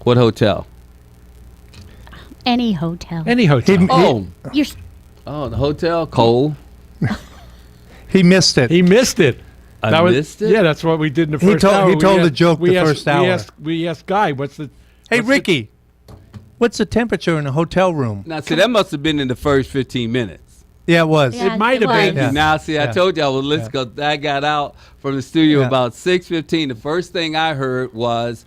What hotel? Any hotel. Any hotel. You're The hotel? Cold. He missed it. He missed it. I missed it? Yeah, that's what we did in the first hour. He told the joke the first hour. We asked Guy, Hey, Ricky, what's the temperature in a hotel room? Now, see, that must have been in the first 15 minutes. Yeah, it was. Yeah, It might have been. Yeah. Now, see, I told y'all, let's go. I got out from the studio Yeah. about 6:15. The first thing I heard was,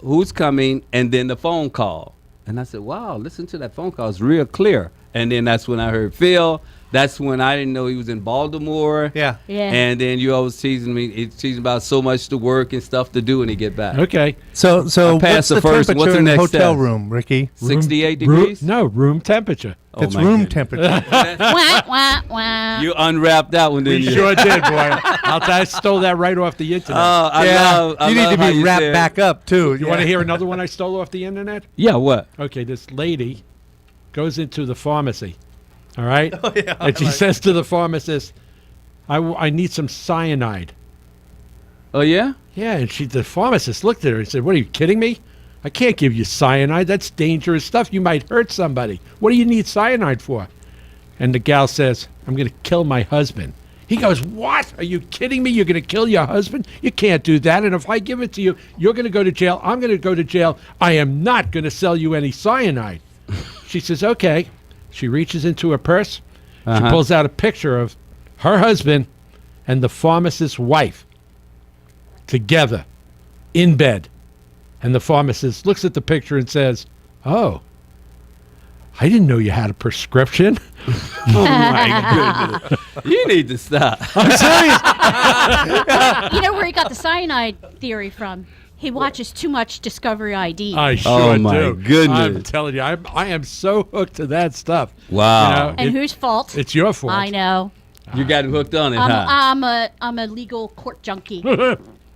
who's coming? And then the phone call. And I said, wow, listen to that phone call. It's real clear. And then that's when I heard Phil. That's when I didn't know he was in Baltimore. Yeah. And then you always teasing about so much to work and stuff to do when he get back. Okay. So I passed what's the the first. temperature What's the in a next hotel step? room, Ricky? 68 degrees? No, room temperature. Oh, It's my room goodness. temperature. wah, wah, wah. You unwrapped that one, We didn't you? sure did, boy. I stole that right off the internet. I you need love to how be you wrapped said- back up, too. You want to hear another one I stole off the internet? Yeah, what? Okay, this lady goes into the pharmacy, all right? And she says to the pharmacist, I need some cyanide. Oh, yeah? Yeah, and the pharmacist looked at her and said, what, are you kidding me? I can't give you cyanide. That's dangerous stuff. You might hurt somebody. What do you need cyanide for? And the gal says, I'm going to kill my husband. He goes, what? Are you kidding me? You're going to kill your husband? You can't do that. And if I give it to you, you're going to go to jail. I'm going to go to jail. I am not going to sell you any cyanide. She says, okay. She reaches into her purse. She pulls out a picture of her husband and the pharmacist's wife together in bed. And the pharmacist looks at the picture and says, oh, I didn't know you had a prescription. Oh, my goodness. You need to stop. I'm serious. You know where he got the cyanide theory from? He watches too much Discovery ID. I sure my do. goodness. I'm telling you, I am so hooked to that stuff. Wow. And whose fault? It's your fault. I know. You got him hooked on it, huh? I'm a legal court junkie.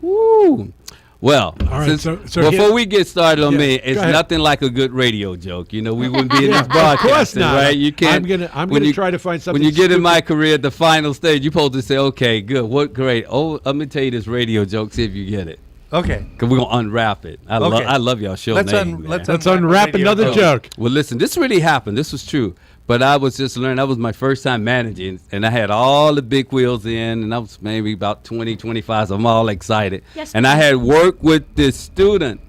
Woo. Well, right, so before here- we get started on Yeah, me, go it's ahead. nothing like a good radio joke. You know, we wouldn't be in Yeah, this broadcast, of course not. right? You can't. I'm when gonna you- try to find something. When you get in stupid. my career, the final stage, you're supposed to say, "Okay, good, what great." Oh, let me tell you this radio joke. See if you get it. Okay. Cause we're gonna unwrap it. I love y'all show Let's name. man. let's Let's unwrap radio another joke. joke. Well, listen, this really happened. This was true. But I was just learning. That was my first time managing. And I had all the big wheels in. And I was maybe about 20, 25. So I'm all excited. Yes, and I please. had worked with this student.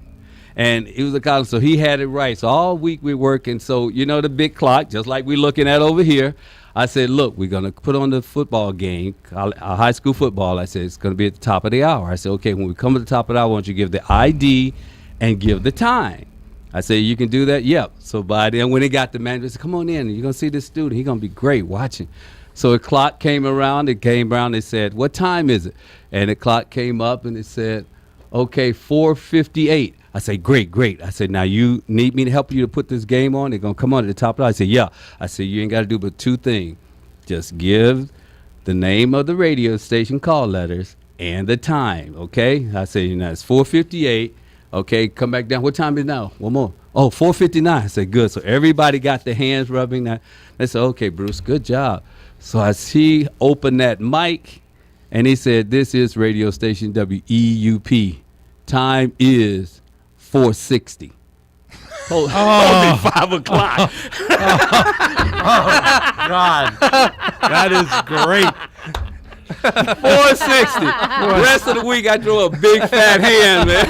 And he was a college. So he had it right. So all week we're working. So, you know, the big clock, just like we're looking at over here. I said, look, we're going to put on the football game, our high school football. I said, it's going to be at the top of the hour. I said, okay, when we come to the top of the hour, I want you to give the ID and give the time. I said, you can do that? Yep. So by then, when they got the manager, I said, come on in. You're going to see this student. He's going to be great watching. So the clock came around. It came around. They said, what time is it? And the clock came up, and it said, okay, 4:58. I said, great. I said, now you need me to help you to put this game on? They're going to come on at the top of the hour. I said, yeah. I said, you ain't got to do but two things. Just give the name of the radio station call letters and the time, okay? I said, you know, it's 4:58. Okay, come back down. What time is it now? One more. Oh, 4:59. I said, good. So everybody got their hands rubbing that. They said, okay, Bruce, good job. So as he opened that mic, and he said, this is radio station WEUP. Time is 4:60. Holy 5 o'clock. God, that is great. 4:60. The rest of the week, I drew a big fat hand, man.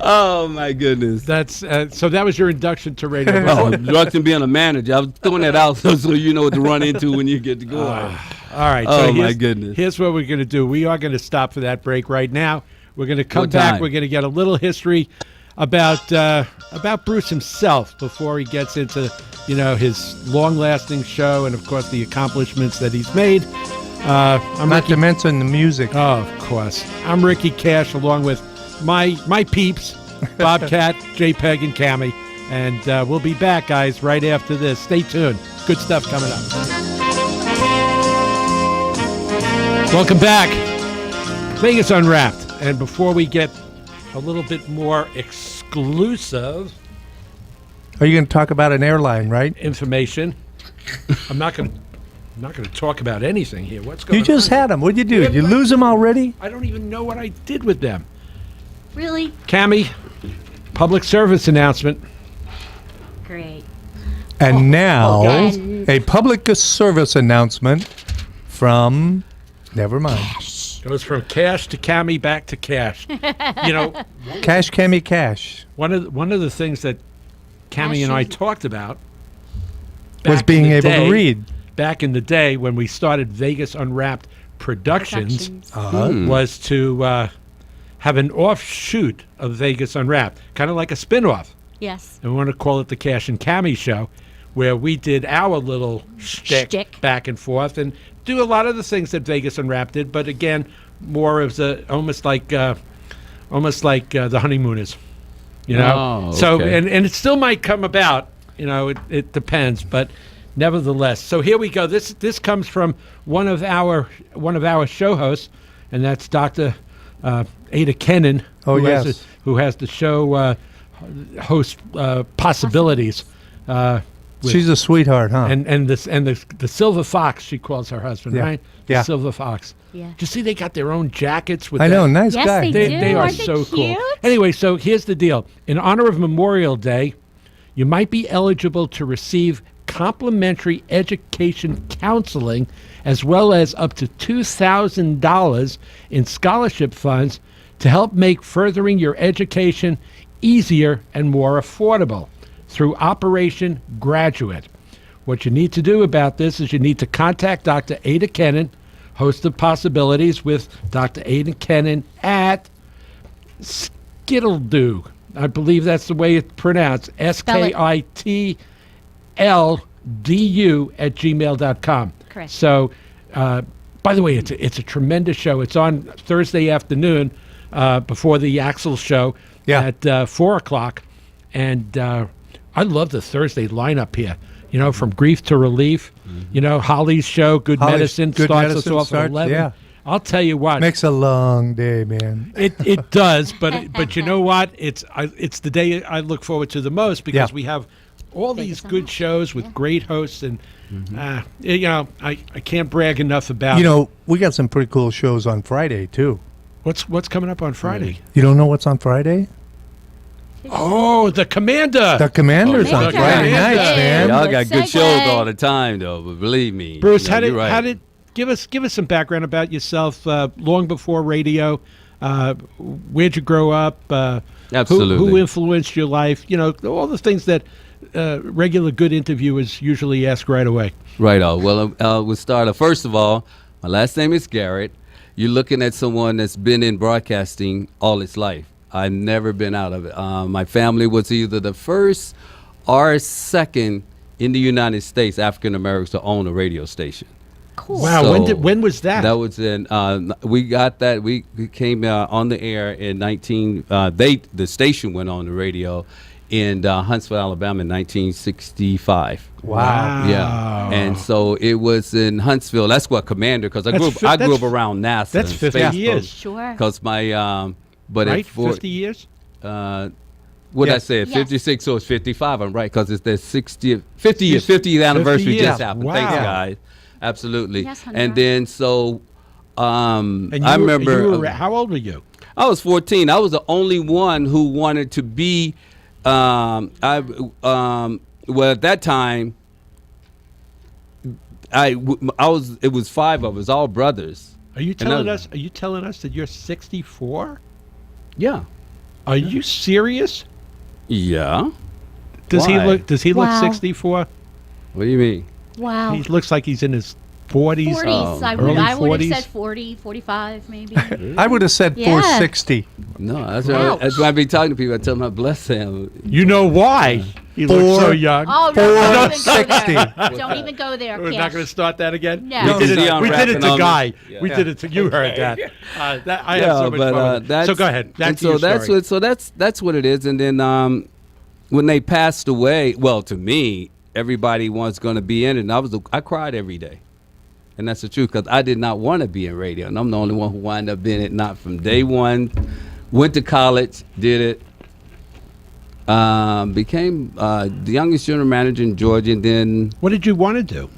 Oh my goodness. That's so. That was your induction to radio. Oh, instruction being a manager. I was throwing that out so you know what to run into when you get to go. All right. Oh, so my here's- goodness. Here's what we're going to do. We are going to stop for that break right now. We're going to come What back. time? We're going to get a little history about Bruce himself before he gets into his long-lasting show and of course the accomplishments that he's made. I'm Not Ricky. to mention the music. Oh, of course. I'm Ricky Cash along with my peeps, Bobcat, JPEG, and Cammy. And we'll be back, guys, right after this. Stay tuned. Good stuff coming up. Welcome back. Vegas Unwrapped. And before we get a little bit more exclusive Are you going to talk about an airline, right? information, I'm not going to talk about anything here. What's going You just on? had them. What'd you do? Did you lose them already? I don't even know what I did with them. Really? Cammy, public service announcement. Great. And now, okay. a public service announcement from... Never mind. Goes from cash to Cammy, back to cash. Cash, Cammy, Cash. One of the things that Cammy and I talked about Was back being in the able to day- read. back in the day when we started Vegas Unwrapped Productions. Was to have an offshoot of Vegas Unwrapped, kind of like a spin-off. Yes. And we want to call it the Cash and Cammy Show, where we did our little shtick back and forth and do a lot of the things that Vegas Unwrapped did, but again, more of the almost like the Honeymooners, Oh, So okay. and it still might come about, it depends, but nevertheless. So here we go. This comes from one of our show hosts, and that's Dr. Ada Kennan. Oh, who yes. who has the show host possibilities. She's a sweetheart, huh? And the Silver Fox, she calls her husband, Yeah. right? Yeah. The Silver Fox. Yeah. Do you see they got their own jackets with I know, that? nice Yes, guy. they They do. are Aren't they so cute? cool. Anyway, so here's the deal. In honor of Memorial Day, you might be eligible to receive complimentary education counseling, as well as up to $2,000 in scholarship funds to help make furthering your education easier and more affordable through Operation Graduate. What you need to do about this is you need to contact Dr. Ada Kennan, host of Possibilities with Dr. Ada Kennan at Skittledoo. I believe that's the way it's pronounced. SKITLDU @gmail.com. Correct. So, by the way, it's a tremendous show. It's on Thursday afternoon before the Axel show at 4 o'clock. And I love the Thursday lineup here. You know, from grief to relief. You know, Holly's show, Good Medicine, starts us off at 11. Yeah. I'll tell you what. Makes a long day, man. It does, but you know what? It's the day I look forward to the most because we have all these good shows with great hosts, and you know, I can't brag enough about. You know, we got some pretty cool shows on Friday too. What's coming up on Friday? You don't know what's on Friday? Oh, the Commander. The Commander's on Commander. Friday nights, man. Y'all got good Segue. shows all the time, though. But believe me, Bruce, you know, how did give us some background about yourself? Long before radio, where'd you grow up? Absolutely. Who influenced your life? You know, all the things that regular good interviewers usually ask right away. Right on. Well, we'll start. First of all, my last name is Garrett. You're looking at someone that's been in broadcasting all his life. I've never been out of it. My family was either the first or second in the United States African Americans to own a radio station. Cool. Wow, So, when was that? That was in. We got that. We came on the air in 19. The station went on the radio in Huntsville, Alabama, in 1965. Wow. Yeah, and so it was in Huntsville. That's what Commander, because I grew up around NASA. That's and 50 Space years. Sure. Because my but Right, at 50 years. what did I say? Yes. 56, so it's 55. I'm right, because it's their 50th anniversary 50 just years. happened. Wow. Thanks, guys. Absolutely. Yes, honey, and right. then so And I remember how old were you? I was 14. I was the only one who wanted to be. Well, at that time, I was. It was 5 of us, all brothers. Are you telling us? Are you telling us that you're 64? Yeah. Are you serious? Yeah. Does he Why? look? Does he Wow. look 64? What do you mean? Wow. He looks like he's in his 40s. 40s. I early would have 40s. said 40, 45 maybe. I would have said Yeah. 460. No, that's Wow. that's why I be talking to people. I tell them, I bless him. You know why? He looks so young. Oh, no, don't even go 460. there. Don't even go there, We're not Cash. going to start that again. No. We did Is he it. We did it unwrapping to on Guy. me? Yeah. We did it to you. Heard that? I have so much fun. With it. So go ahead. Back and to your story. that's what it is. And then when they passed away, well, to me, everybody was going to be in it. And I cried every day. And that's the truth, because I did not want to be in radio. And I'm the only one who wound up being it, not from day one. Went to college, did it. Became the youngest general manager in Georgia. And then, What did you want to do?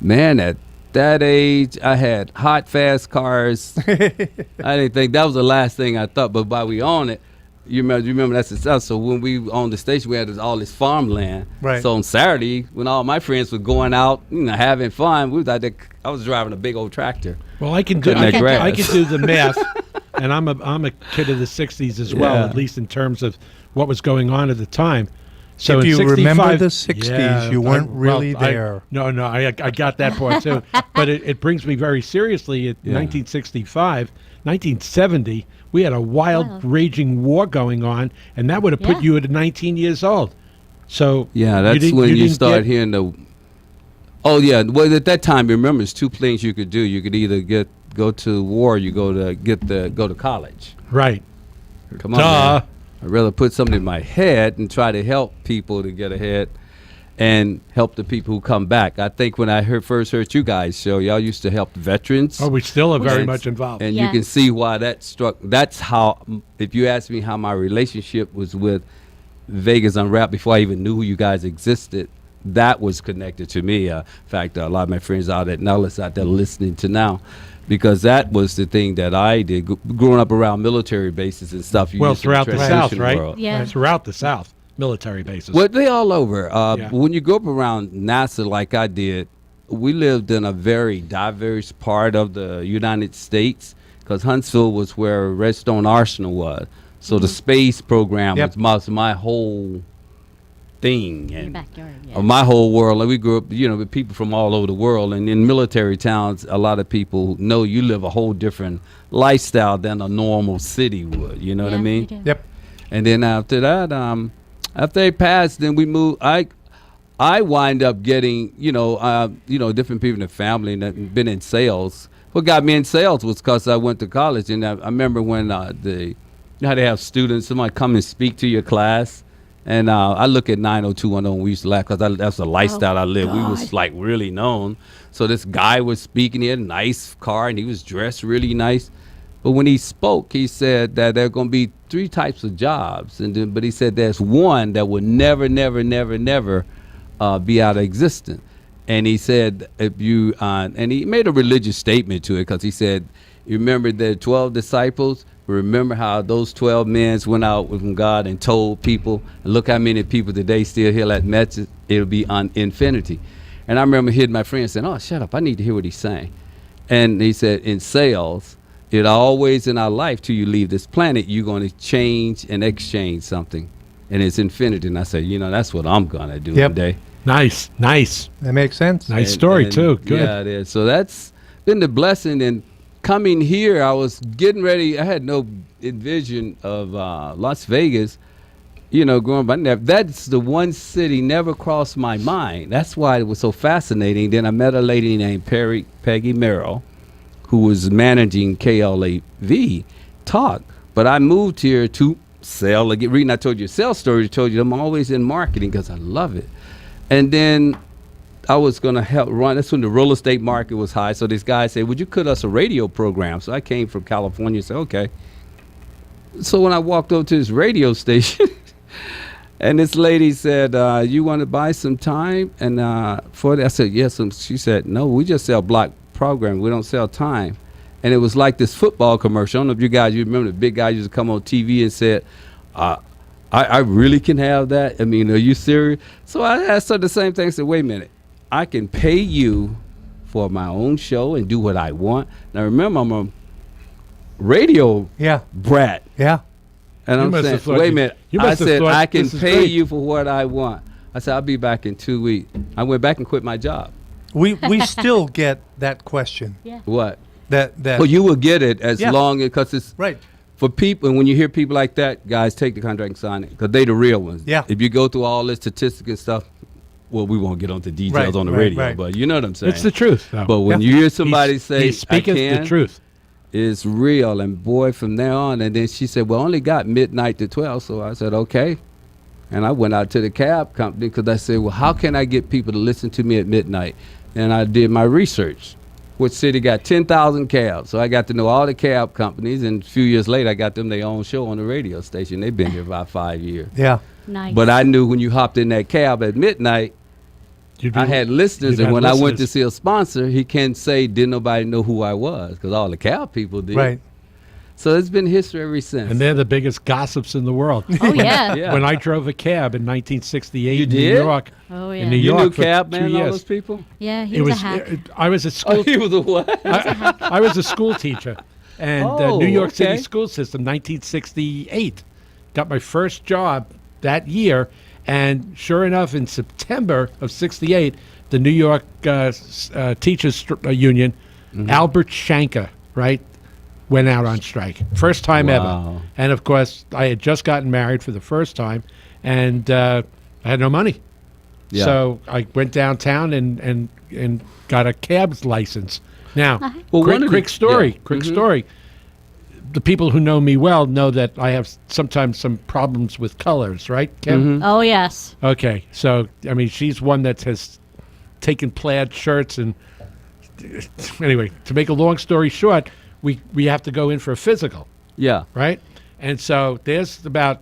man, at that age, I had hot, fast cars. I didn't think that was the last thing I thought. But while we own it, you remember that's the stuff. So when we owned the station, we had all this farmland. Right. So on Saturday, when all my friends were going out, having fun, we was out there. I was driving a big old tractor. Well, I can do. Cutting that grass. I can do the math, and I'm a kid of the '60s as well, Yeah. at least in terms of what was going on at the time. So If in you 65 remember the 60s, you weren't really there. No, I got that part too. But it brings me very seriously. In 1965, 1970, we had a wild, raging war going on, and that would have put Yeah. you at 19 years old. So Yeah, that's when you didn't start get- hearing the. Oh yeah, well at that time, remember, it's 2 things you could do. You could either go to war, or you go to college. Right. Come on, Duh. man. I'd rather put something in my head and try to help people to get ahead, and help the people who come back. I think when I first heard you guys show, y'all used to help veterans. Oh, we still are very And- much involved. And Yes. you can see why that struck. That's how, if you ask me how my relationship was with Vegas Unwrapped before I even knew who you guys existed, that was connected to me. In fact, a lot of my friends out at Nellis out there listening to now, because that was the thing that I did. Growing up around military bases and stuff. You Well, used to throughout the South, transition right? world. Yeah. Throughout the South. military bases. Well, they all over. Yeah. When you grow up around NASA like I did, we lived in a very diverse part of the United States because Huntsville was where Redstone Arsenal was. So the space program was my whole thing. Your And backyard, my whole world. Like we grew up, with people from all over the world. And in military towns, a lot of people know you live a whole different lifestyle than a normal city would. You know what I mean? we do. Yep. And then after that, after they passed, then we moved. I wind up getting, different people in the family that been in sales. What got me in sales was because I went to college, and I remember when you had to have students, somebody come and speak to your class, and I look at 90210. We used to laugh because that's the lifestyle I lived. We was like really known. So this guy was speaking. He had a nice car, and he was dressed really nice. But when he spoke, he said that there are going to be 3 types of jobs, but he said there's one that will never be out of existence. And he said, if you, and he made a religious statement to it because he said, you remember the 12 disciples? Remember how those 12 men went out from God and told people, and look how many people today still hear that message, it'll be on infinity. And I remember hearing my friend saying, oh, shut up, I need to hear what he's saying. And he said, in sales, it always in our life till you leave this planet, you're going to change and exchange something. And it's infinity. And I said, that's what I'm going to do today. Nice. That makes sense. Nice story, too. Good. Yeah, it is. So that's been the blessing. And coming here, I was getting ready. I had no envision of Las Vegas, growing up. That's the one city never crossed my mind. That's why it was so fascinating. Then I met a lady named Peggy Merrill, who was managing KLAV Talk. But I moved here to sell. Reading, I told you a sales story. I told you I'm always in marketing because I love it. And then I was going to help run. That's when the real estate market was high. So this guy said, would you cut us a radio program? So I came from California and said, okay. So when I walked over to this radio station, and this lady said, you want to buy some time? And for that, I said, yes. And she said, no, we just sell block program. We don't sell time. And it was like this football commercial. I don't know if you remember the big guy used to come on TV and said, I really can have that? I mean, are you serious? So I asked her the same thing. I said, wait a minute. I can pay you for my own show and do what I want. Now, remember, I'm a radio brat. Yeah. And I'm saying, wait a minute. I said, I can pay you for what I want. I said, I'll be back in 2 weeks. I went back and quit my job. We still get that question. Yeah. What? That Well, you will get it as long as, because it's right. For people, and when you hear people like that, guys, take the contract and sign it because they the real ones. Yeah. If you go through all this statistics and stuff, well, we won't get onto details on the radio, but you know what I'm saying. It's the truth, though. But when you hear somebody say, he's speaking the truth. It's real. And boy, from there on, and then she said, well, I only got midnight to 12. So I said, okay. And I went out to the cab company because I said, well, how can I get people to listen to me at midnight? And I did my research. Which city got 10,000 cabs? So I got to know all the cab companies, and a few years later, I got them their own show on the radio station. They've been here about 5 years. Yeah. Nice. But I knew when you hopped in that cab at midnight, I had listeners, and when I went to see a sponsor, he can't say didn't nobody know who I was because all the cab people did. Right. So it's been history ever since. And they're the biggest gossips in the world. Oh, yeah. When I drove a cab in 1968 in New did? York. Oh, yeah. In New you York knew for cab 2 man, all years. those people? Yeah, he was a hack. I was a school. He was a what? I was a school teacher, and New York City school system, 1968. Got my first job that year, and sure enough, in September of '68, the New York Teachers Union, Albert Shanker, right, went out on strike. First time ever. And of course, I had just gotten married for the first time, and I had no money. Yeah. So I went downtown and got a cab's license. Now, Well, quick story. The people who know me well know that I have sometimes some problems with colors, right, Kim? Oh, yes. Okay, so, I mean, she's one that has taken plaid shirts and... Anyway, to make a long story short, we have to go in for a physical. Yeah. Right? And so there's about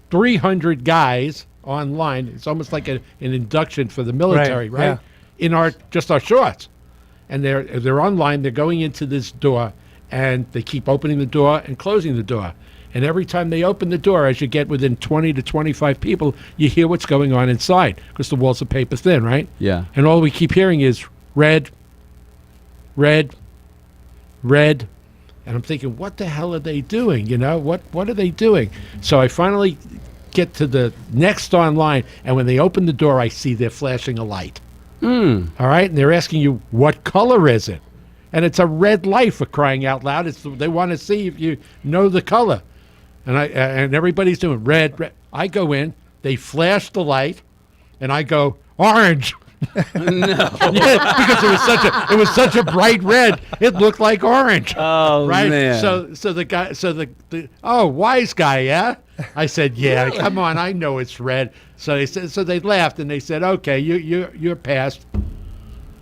300 guys online. It's almost like an induction for the military, right? Yeah. In our shorts. And they're online, they're going into this door, and they keep opening the door and closing the door. And every time they open the door, as you get within 20 to 25 people, you hear what's going on inside because the walls are paper thin, right? Yeah. And all we keep hearing is red, red, red. And I'm thinking, what the hell are they doing? You know, what are they doing? So I finally get to the next online, and when they open the door, I see they're flashing a light. All right? And they're asking you, what color is it? And it's a red light, for crying out loud. They want to see if you know the color. And everybody's doing red, red. I go in, they flash the light, and I go, orange. No. Yeah, because it was such a bright red, it looked like orange. Oh, right? man. So the guy, wise guy, yeah. I said, yeah, come on, I know it's red. So they laughed and they said, okay, you're passed.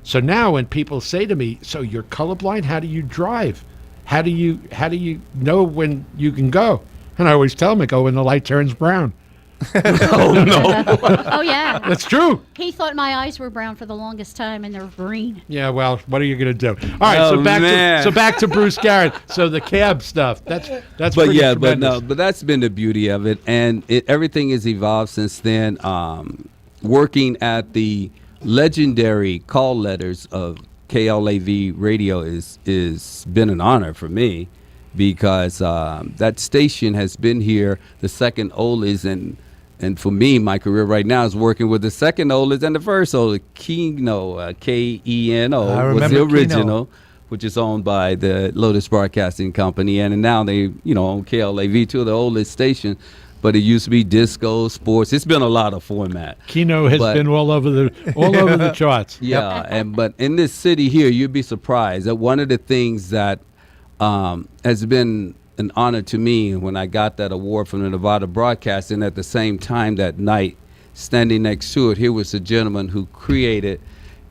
So now when people say to me, so you're colorblind? How do you drive? How do you know when you can go? And I always tell them, I go when the light turns brown. Oh, no. Oh, yeah. That's true. He thought my eyes were brown for the longest time, and they're green. Yeah, well, what are you going to do? All right, Oh, so back to Bruce Garrett. So the cab stuff, that's But pretty yeah, tremendous. but that's been the beauty of it, and everything has evolved since then. Working at the legendary call letters of KLAV radio is been an honor for me, because that station has been here the second oldest, and for me, my career right now is working with the second oldest and the first oldest. Keno, Keno, was the original, Keno, which is owned by the Lotus Broadcasting Company, and now they, own KLAV, two of the oldest stations. But it used to be disco, sports. It's been a lot of format. Keno has been all over the charts. Yeah, but in this city here, you'd be surprised that one of the things that has been an honor to me when I got that award from the Nevada Broadcasting, at the same time that night, standing next to it, here was a gentleman who created,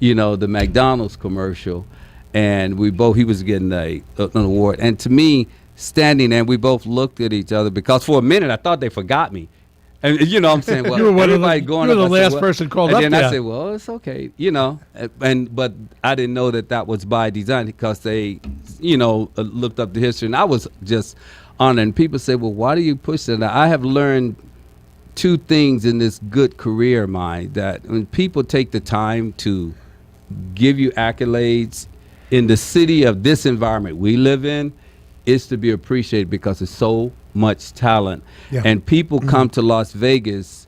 the McDonald's commercial, and he was getting an award. And to me, standing there, we both looked at each other, because for a minute I thought they forgot me. And I'm saying, well, you were everybody going you were up. the last person called up there. And there. I said, well, it's okay, but I didn't know that was by design, because they, looked up the history, and I was just honored. And people say, well, why do you push that? I have learned two things in this good career of mine, that when people take the time to give you accolades in the city of this environment we live in, it's to be appreciated, because there's so much talent. Yeah. And people come to Las Vegas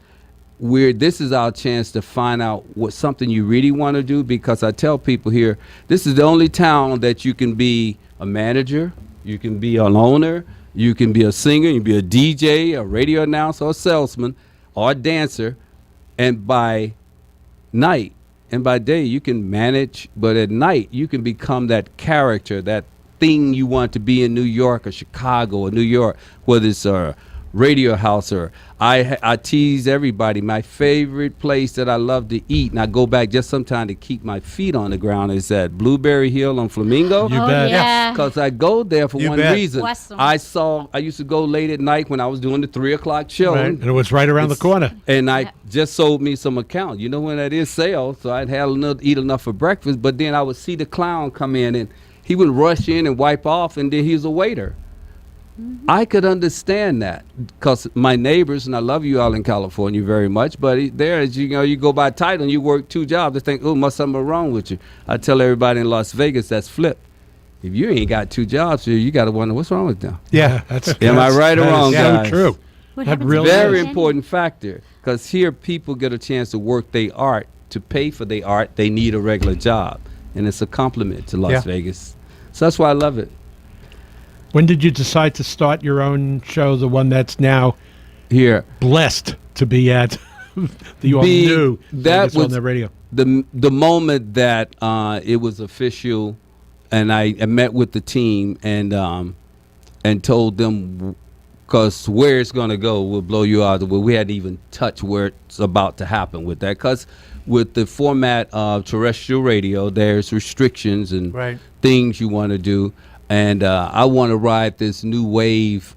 where this is our chance to find out what something you really want to do, because I tell people here, this is the only town that you can be a manager, you can be an owner, you can be a singer, you can be a DJ, a radio announcer, or a salesman, or a dancer, and by night and by day you can manage, but at night you can become that character, that thing you want to be in New York or Chicago or New York, whether it's a radio house or I tease everybody. My favorite place that I love to eat, and I go back just sometime to keep my feet on the ground, is at Blueberry Hill on Flamingo. You bet. Yeah. Because I go there for one reason. Awesome. I used to go late at night when I was doing the 3:00 show. Right. And it was right around the corner. And I just sold me some account. You know when that is sale, so I'd eat enough for breakfast, but then I would see the clown come in, and he would rush in and wipe off, and then he's a waiter. I could understand that, because my neighbors, and I love you all in California very much, but there, as you go by title and you work two jobs, they think, oh, must something wrong with you. I tell everybody in Las Vegas that's flipped. If you ain't got two jobs here, you got to wonder what's wrong with them. Yeah, that's. Am I right or wrong, so guys? true. That really Very is. important factor, because here people get a chance to work their art. To pay for their art, they need a regular job, and it's a compliment to Las Vegas. So that's why I love it. When did you decide to start your own show, the one that's now here blessed to be at the all-new that was on the radio? The moment that it was official, and I met with the team and told them, because where it's going to go will blow you out. We hadn't even touched where it's about to happen with that, because with the format of terrestrial radio, there's restrictions and things you want to do. And I want to ride this new wave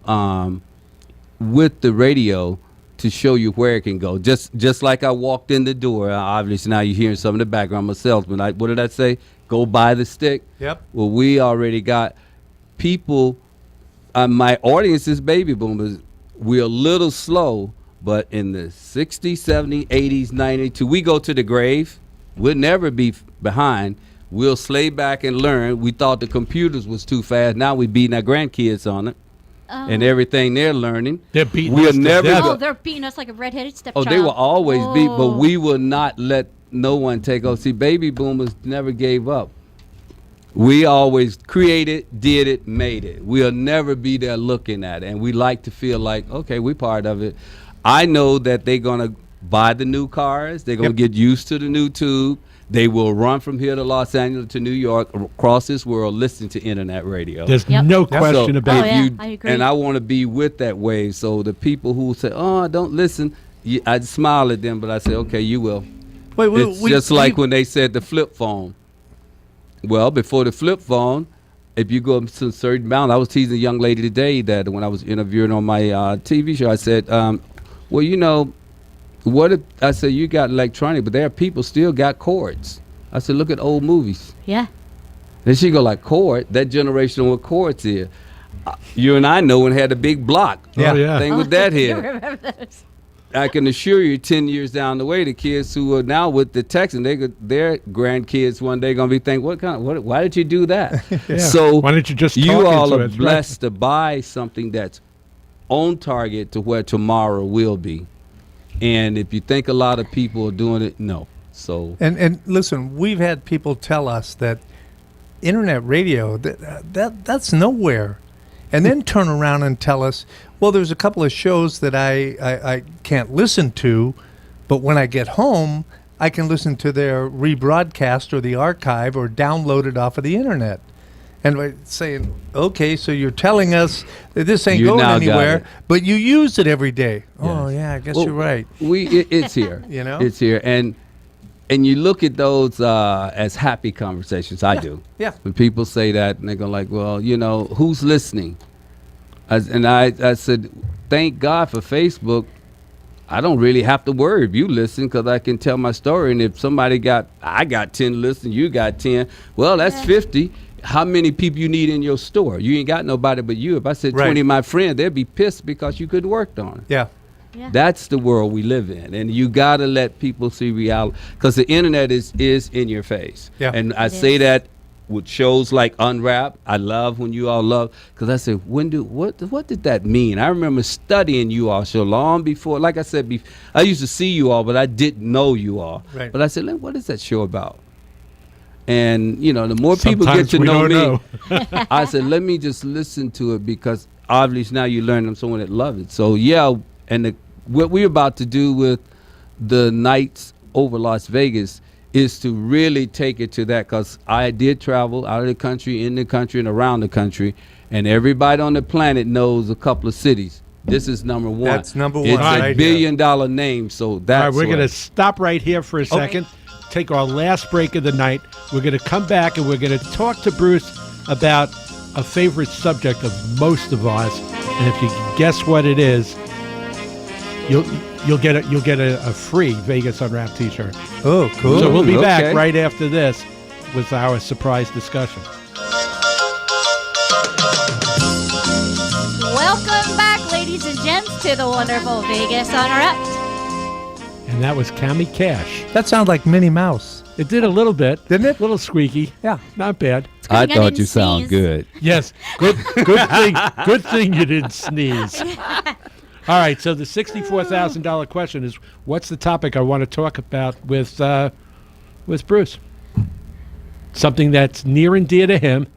with the radio to show you where it can go. Just like I walked in the door. Obviously, now you're hearing some in the background. I'm a salesman. What did I say? Go buy the stick. Yep. Well, we already got people my audience is baby boomers. We're a little slow, but in the 60s, 70s, 80s, 90s, till we go to the grave, we'll never be behind. We'll slay back and learn. We thought the computers was too fast. Now we beating our grandkids on it. And everything they're learning. They're beating we'll us to never death. Oh, they're beating us like a redheaded stepchild. Oh, they will always beat, but Oh. we will not let no one take over. See, baby boomers never gave up. We always created, did it, made it. We'll never be there looking at it. And we like to feel like, okay, we're part of it. I know that they're going to buy the new cars. They're going to get used to the new tube. They will run from here to Los Angeles to New York, across this world, listening to internet radio. There's Yep. no question So about Oh, it. yeah, I agree. And I want to be with that wave. So the people who say, "Oh, don't listen," I smile at them, but I say, "Okay, you will." Wait, It's just like when they said the flip phone. Well, before the flip phone, if you go up to a certain amount, I was teasing a young lady today that when I was interviewing on my TV show, I said, "Well, you know, what if," I said, "you got electronic, but there are people still got cords." I said, "Look at old movies." Yeah. Then she go like, "Cord? That generation what cords is." You and I know when it had a big block. Oh, yeah. Thing with that You here. remember those? I can assure you, 10 years down the way, the kids who are now with the Texans, their grandkids one day gonna be thinking, why did you do that? Yeah. So Why don't you just you talk all into are it, right? blessed to buy something that's on target to where tomorrow will be. And if you think a lot of people are doing it, no. So And listen, we've had people tell us that internet radio that's nowhere, and then turn around and tell us, well, there's a couple of shows that I can't listen to, but when I get home, I can listen to their rebroadcast or the archive or download it off of the internet. And we're saying, okay, so you're telling us that this ain't You going now got anywhere, it. but you use it every day. Oh, Yes. yeah, I guess Well, you're right. it's here. You know? It's here. And you look at those as happy conversations. I do. Yeah. When people say that, and they go like, well, you know, who's listening? I said, thank God for Facebook. I don't really have to worry if you listen, because I can tell my story. And if I got 10 listeners, you got 10, well, that's 50. How many people you need in your store? You ain't got nobody but you. If I said 20 of my friends, they'd be pissed because you couldn't work on it. Yeah. Yeah. That's the world we live in, and you got to let people see reality, because the internet is in your face. Yeah. And I It say is. that with shows like Unwrapped. I love when you all love, because I said, what did that mean? I remember studying you all so long before. Like I said, I used to see you all, but I didn't know you all. Right. But I said, what is that show about? And you know, the more people get Sometimes to we know don't me, know. I said, let me just listen to it, because obviously now you learn I'm someone that loves it. So yeah, and what we're about to do with the nights over Las Vegas is to really take it to that, because I did travel out of the country, in the country, and around the country, and everybody on the planet knows a couple of cities. This is number one. That's number one It's right a here. billion-dollar name, so that's All right, we're what- going to stop right here for a second, take our last break of the night. We're going to come back and we're going to talk to Bruce about a favorite subject of most of ours. And if you can guess what it is, you'll get a free Vegas Unwrapped T-shirt. Oh, cool. So we'll be back okay. right after this with our surprise discussion. Welcome back, ladies and gents, to the wonderful Vegas Unwrapped. And that was Cammy Cash. That sounds like Minnie Mouse. It did a little bit. Didn't it? A little squeaky. Yeah. Not bad. I thing I thought didn't you sound sneeze. good. Yes. Good thing you didn't sneeze. All right, so the $64,000 question is, what's the topic I want to talk about with Bruce? Something that's near and dear to him,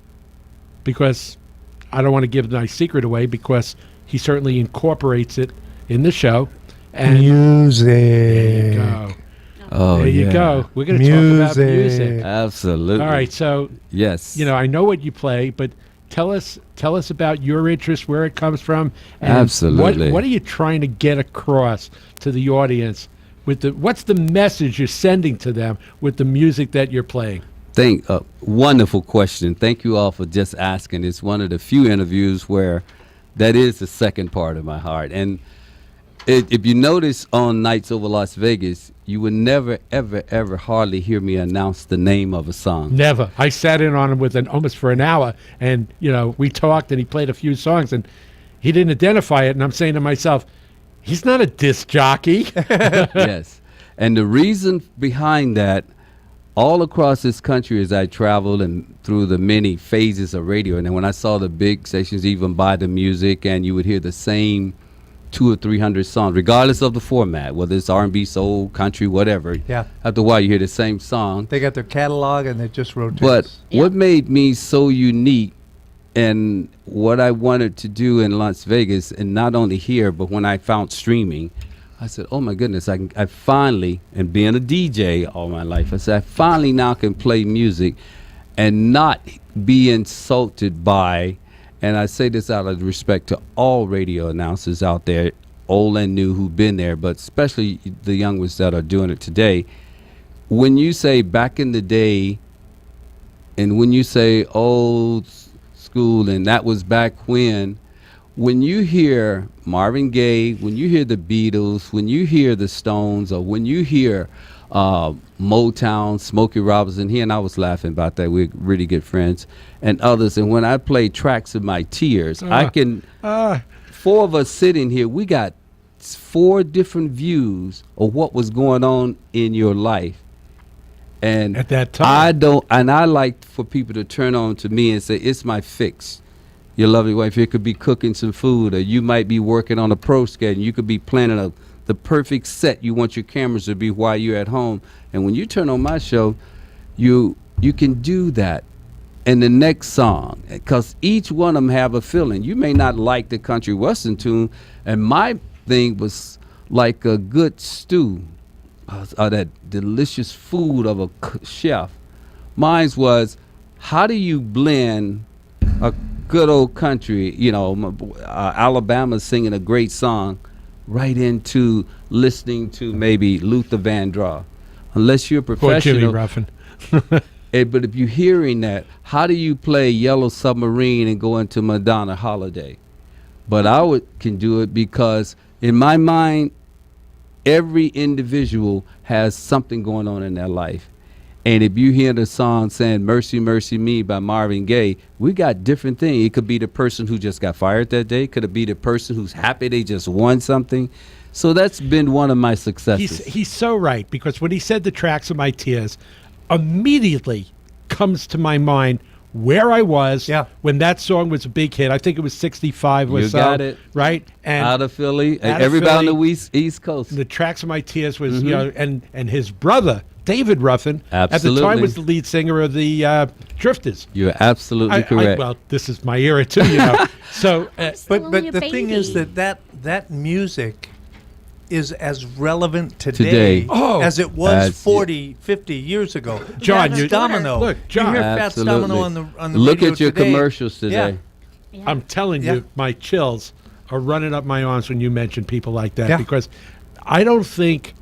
because I don't want to give my secret away, because he certainly incorporates it in the show. And Music. there you go. Oh, There you yeah. go. We're going to talk about Music. music. Absolutely. All right, so Yes. you know, I know what you play, but tell us about your interest, where it comes from, and Absolutely. what are you trying to get across to the audience with what's the message you're sending to them with the music that you're playing? Wonderful question. Thank you all for just asking. It's one of the few interviews where that is the second part of my heart. And If you notice on Nights Over Las Vegas, you would never, ever, ever hardly hear me announce the name of a song. Never. I sat in on him almost for an hour, and we talked, and he played a few songs, and he didn't identify it. And I'm saying to myself, he's not a disc jockey. Yes, and the reason behind that, all across this country as I traveled and through the many phases of radio, and then when I saw the big stations even buy the music, and you would hear the same 200 or 300 songs, regardless of the format, whether it's R&B, soul, country, whatever. Yeah. After a while, you hear the same song. They got their catalog and it just rotates. But what made me so unique and what I wanted to do in Las Vegas, and not only here, but when I found streaming, I said, oh my goodness, I finally, and being a DJ all my life, I said, I finally now can play music and not be insulted by, and I say this out of respect to all radio announcers out there, old and new, who've been there, but especially the young ones that are doing it today. When you say back in the day, and when you say old school, and that was back when you hear Marvin Gaye, when you hear the Beatles, when you hear the Stones, or when you hear Motown, Smokey Robinson, he and I was laughing about that, we're really good friends, and others, and when I play Tracks of My Tears, I can, four of us sitting here, we got 4 different views of what was going on in your life. And at that time, I like for people to turn on to me and say, it's my fix. Your lovely wife, you could be cooking some food, or you might be working on a pro skate, and you could be planning the perfect set you want your cameras to be while you're at home. And when you turn on my show, you can do that. And the next song, because each one of them have a feeling. You may not like the country western tune, and my thing was like a good stew, or that delicious food of a chef. Mine was, how do you blend a good old country, Alabama singing a great song, right into listening to maybe Luther Vandross. Unless you're a professional. Or Jimmy Ruffin. But if you're hearing that, how do you play Yellow Submarine and go into Madonna Holiday? But I can do it because in my mind, every individual has something going on in their life. And if you hear the song saying Mercy, Mercy Me by Marvin Gaye, we got different things. It could be the person who just got fired that day. Could it be the person who's happy they just won something? So that's been one of my successes. He's so right, because when he said the Tracks of My Tears, immediately comes to my mind where I was when that song was a big hit. I think it was 65 or so. You got it. Right? And out of Philly. Everybody on the East Coast. The Tracks of My Tears was, and his brother, David Ruffin, absolutely, at the time was the lead singer of the Drifters. You're absolutely correct. Well, this is my era too, So, but the thing is that music is as relevant today, as it was 40, 50 years ago. John, Fats Domino. Look, John, you hear Fats Domino on the look radio at your today. commercials today. Yeah. I'm telling you, my chills are running up my arms when you mention people like that, because I don't think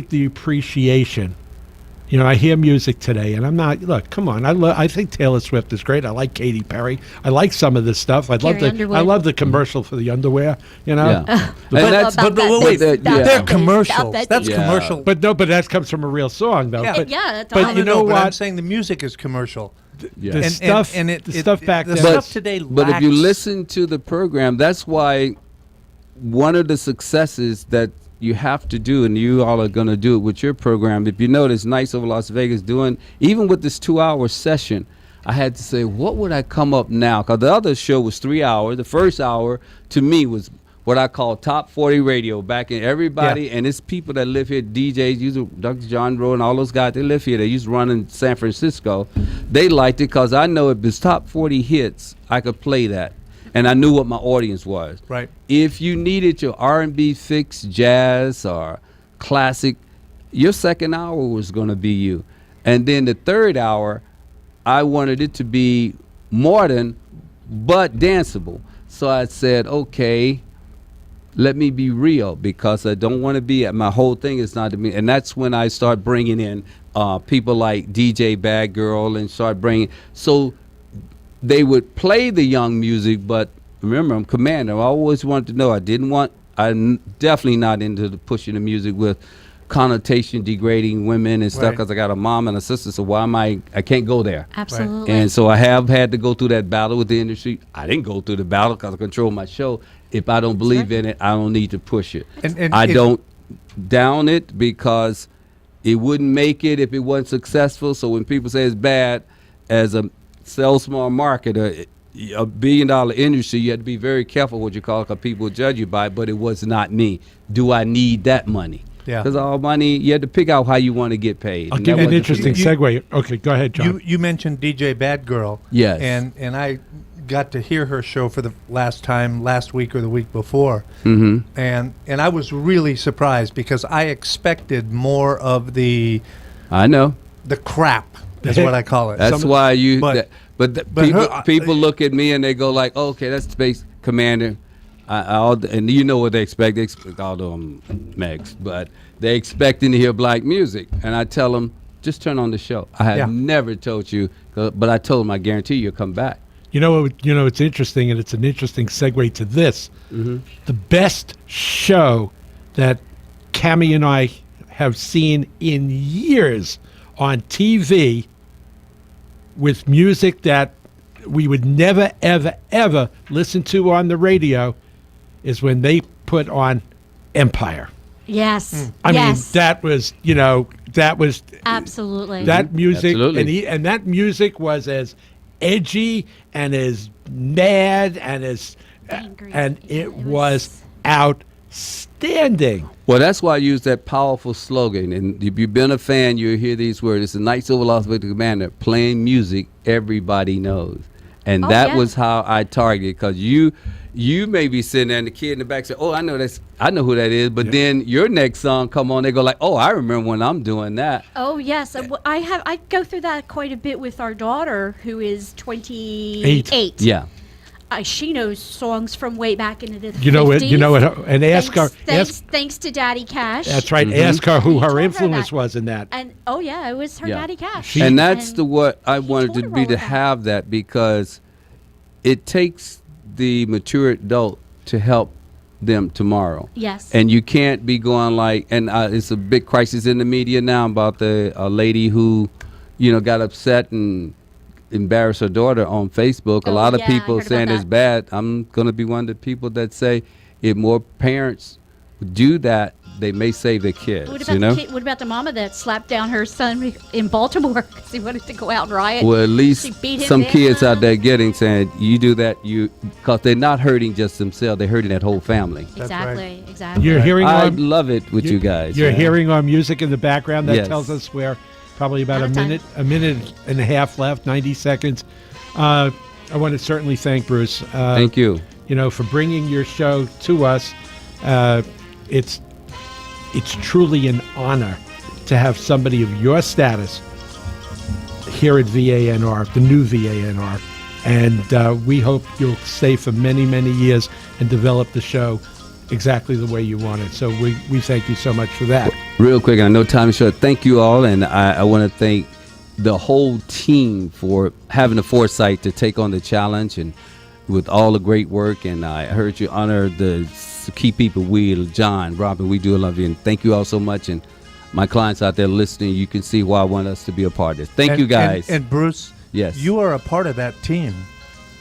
the appreciation. I hear music today, and I'm not. Look, come on. I think Taylor Swift is great. I like Katy Perry. I like some of this stuff. I love the commercial for the underwear. Yeah. They're commercials. That's commercial. But that comes from a real song, though. But you know what? I'm saying the music is commercial. The stuff back then. Stuff today lacks. But if you listen to the program, that's why one of the successes that you have to do, and you all are going to do it with your program. If you notice, Nights Over Las Vegas doing, even with this 2-hour session, I had to say, what would I come up now? Because the other show was 3 hours. The first hour, to me, was what I call top 40 radio. Back in everybody, and it's people that live here, DJs, usually Dr. John Rowe and all those guys, they live here. They used to run in San Francisco. They liked it because I know if it's top 40 hits, I could play that. And I knew what my audience was. Right. If you needed your R&B fix, jazz, or classic, your second hour was going to be you. And then the third hour, I wanted it to be modern, but danceable. So I said, okay, let me be real, because I don't want to be, my whole thing is not to be, and that's when I start bringing in people like DJ Bad Girl and start bringing, so they would play the young music, but remember, I'm commander. I always wanted to know. I'm definitely not into the pushing the music with connotation degrading women and stuff Right. because I got a mom and a sister. So why am I can't go there. Absolutely. And so I have had to go through that battle with the industry. I didn't go through the battle because I control my show. If I don't believe in it, I don't need to push it. And I don't down it because it wouldn't make it if it wasn't successful. So when people say it's bad, as a sell small marketer, a $1 billion industry, you have to be very careful what you call it because people judge you by it, but it was not me. Do I need that money? Yeah. Because all money, you have to pick out how you want to get paid. I'll And give that you an wasn't interesting for me. segue. Okay, go ahead, John. You mentioned DJ Bad Girl. Yes. And I got to hear her show for the last week or the week before. Mm-hmm. And I was really surprised because I expected more of the I know. crap is what I call it. That's why you. but- But but people, her- people look at me and they go like, oh, "Okay, that's Space Commander," and you know what they expect. They expect all of them Megs, but they expecting to hear black music, and I tell them just turn on the show. I have Yeah. never told you, but I told them I guarantee you'll come back. You know, it's interesting, and it's an interesting segue to this. Mm-hmm. The best show that Cammie and I have seen in years on TV with music that we would never, ever, ever listen to on the radio is when they put on Empire. yes. I mean, yes. that was, Absolutely. that music, Absolutely. and that music was as edgy and as mad and as, Angry. and it It was was- outstanding. Well, that's why I use that powerful slogan. And if you've been a fan, you'll hear these words. It's the Knights of Las Vegas Commander playing music everybody knows. And Oh, that yeah. was how I targeted, because you may be sitting there and the kid in the back say, oh, I know who that is. But then your next song come on, they go like, oh, I remember when I'm doing that. Oh yes, I go through that quite a bit with our daughter, who is 28. Yeah. She knows songs from way back into the 50s. And ask her. Thanks to Daddy Cash. That's right. Mm-hmm. Ask her who You told her her influence that. was in that. And oh yeah, it was her Yeah. Daddy Cash. And that's And what I wanted told to her be all to of that. have that, because it takes the mature adult to help them tomorrow. Yes. And you can't be going like, and it's a big crisis in the media now about the lady who, got upset and embarrassed her daughter on Facebook. A Oh, lot of yeah, I people heard saying about it's that. bad. I'm going to be one of the people that say if more parents do that, they may save their kids, What about what about the mama that slapped down her son in Baltimore because he wanted to go out and riot? Well, at least She beat him some down. kids out there saying you do that, because they're not hurting just themselves, they're hurting that whole family. Exactly, exactly. You're hearing I our, love it with you guys. You're yeah. hearing our music in the background. That Yes. tells us we're probably about Out of time. a minute and a half left, 90 seconds. I want to certainly thank Bruce. Thank you. For bringing your show to us. It's truly an honor to have somebody of your status here at VANR, the new VANR. And we hope you'll stay for many, many years and develop the show exactly the way you want it. So we thank you so much for that. Real quick, I know time is short. Thank you all, and I want to thank the whole team for having the foresight to take on the challenge and with all the great work. And I heard you honor the key people, Will, John, Robin. We do love you, and thank you all so much. And my clients out there listening, you can see why I want us to be a part of this. Thank you, guys. And Bruce, yes, you are a part of that team.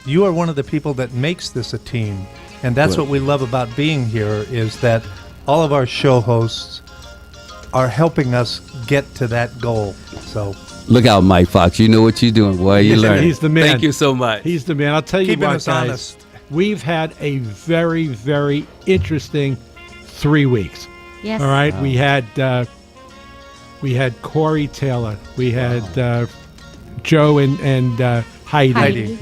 You are one of the people that makes this a team. And that's Good. what we love about being here, is that all of our show hosts are helping us get to that goal. So look out, Mike Fox. You know what you're doing, boy. You learn. He's the man. Thank you so much. He's the man. I'll tell you keeping what, us guys. honest. We've had a very, very interesting 3 weeks. Yes. All right. We had Corey Taylor. We had Joe and Heidi. Heidi.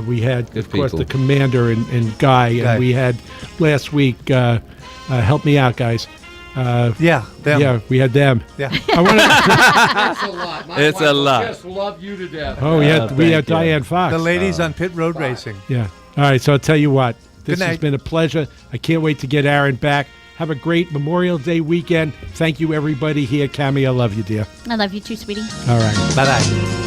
We had, Good of course, people. the Commander and Guy. Guy. And we had last week. Help me out, guys. Yeah, them. Yeah, we had them. Yeah. I want to. That's a lot. My It's wife a will lot. just love you to death. Oh, we had thank you. Diane Fox. The ladies on pit road racing. Yeah. All right. So I'll tell you what. This Good has night. been a pleasure. I can't wait to get Aaron back. Have a great Memorial Day weekend. Thank you, everybody here. Cammie, I love you, dear. I love you too, sweetie. All right. Bye-bye.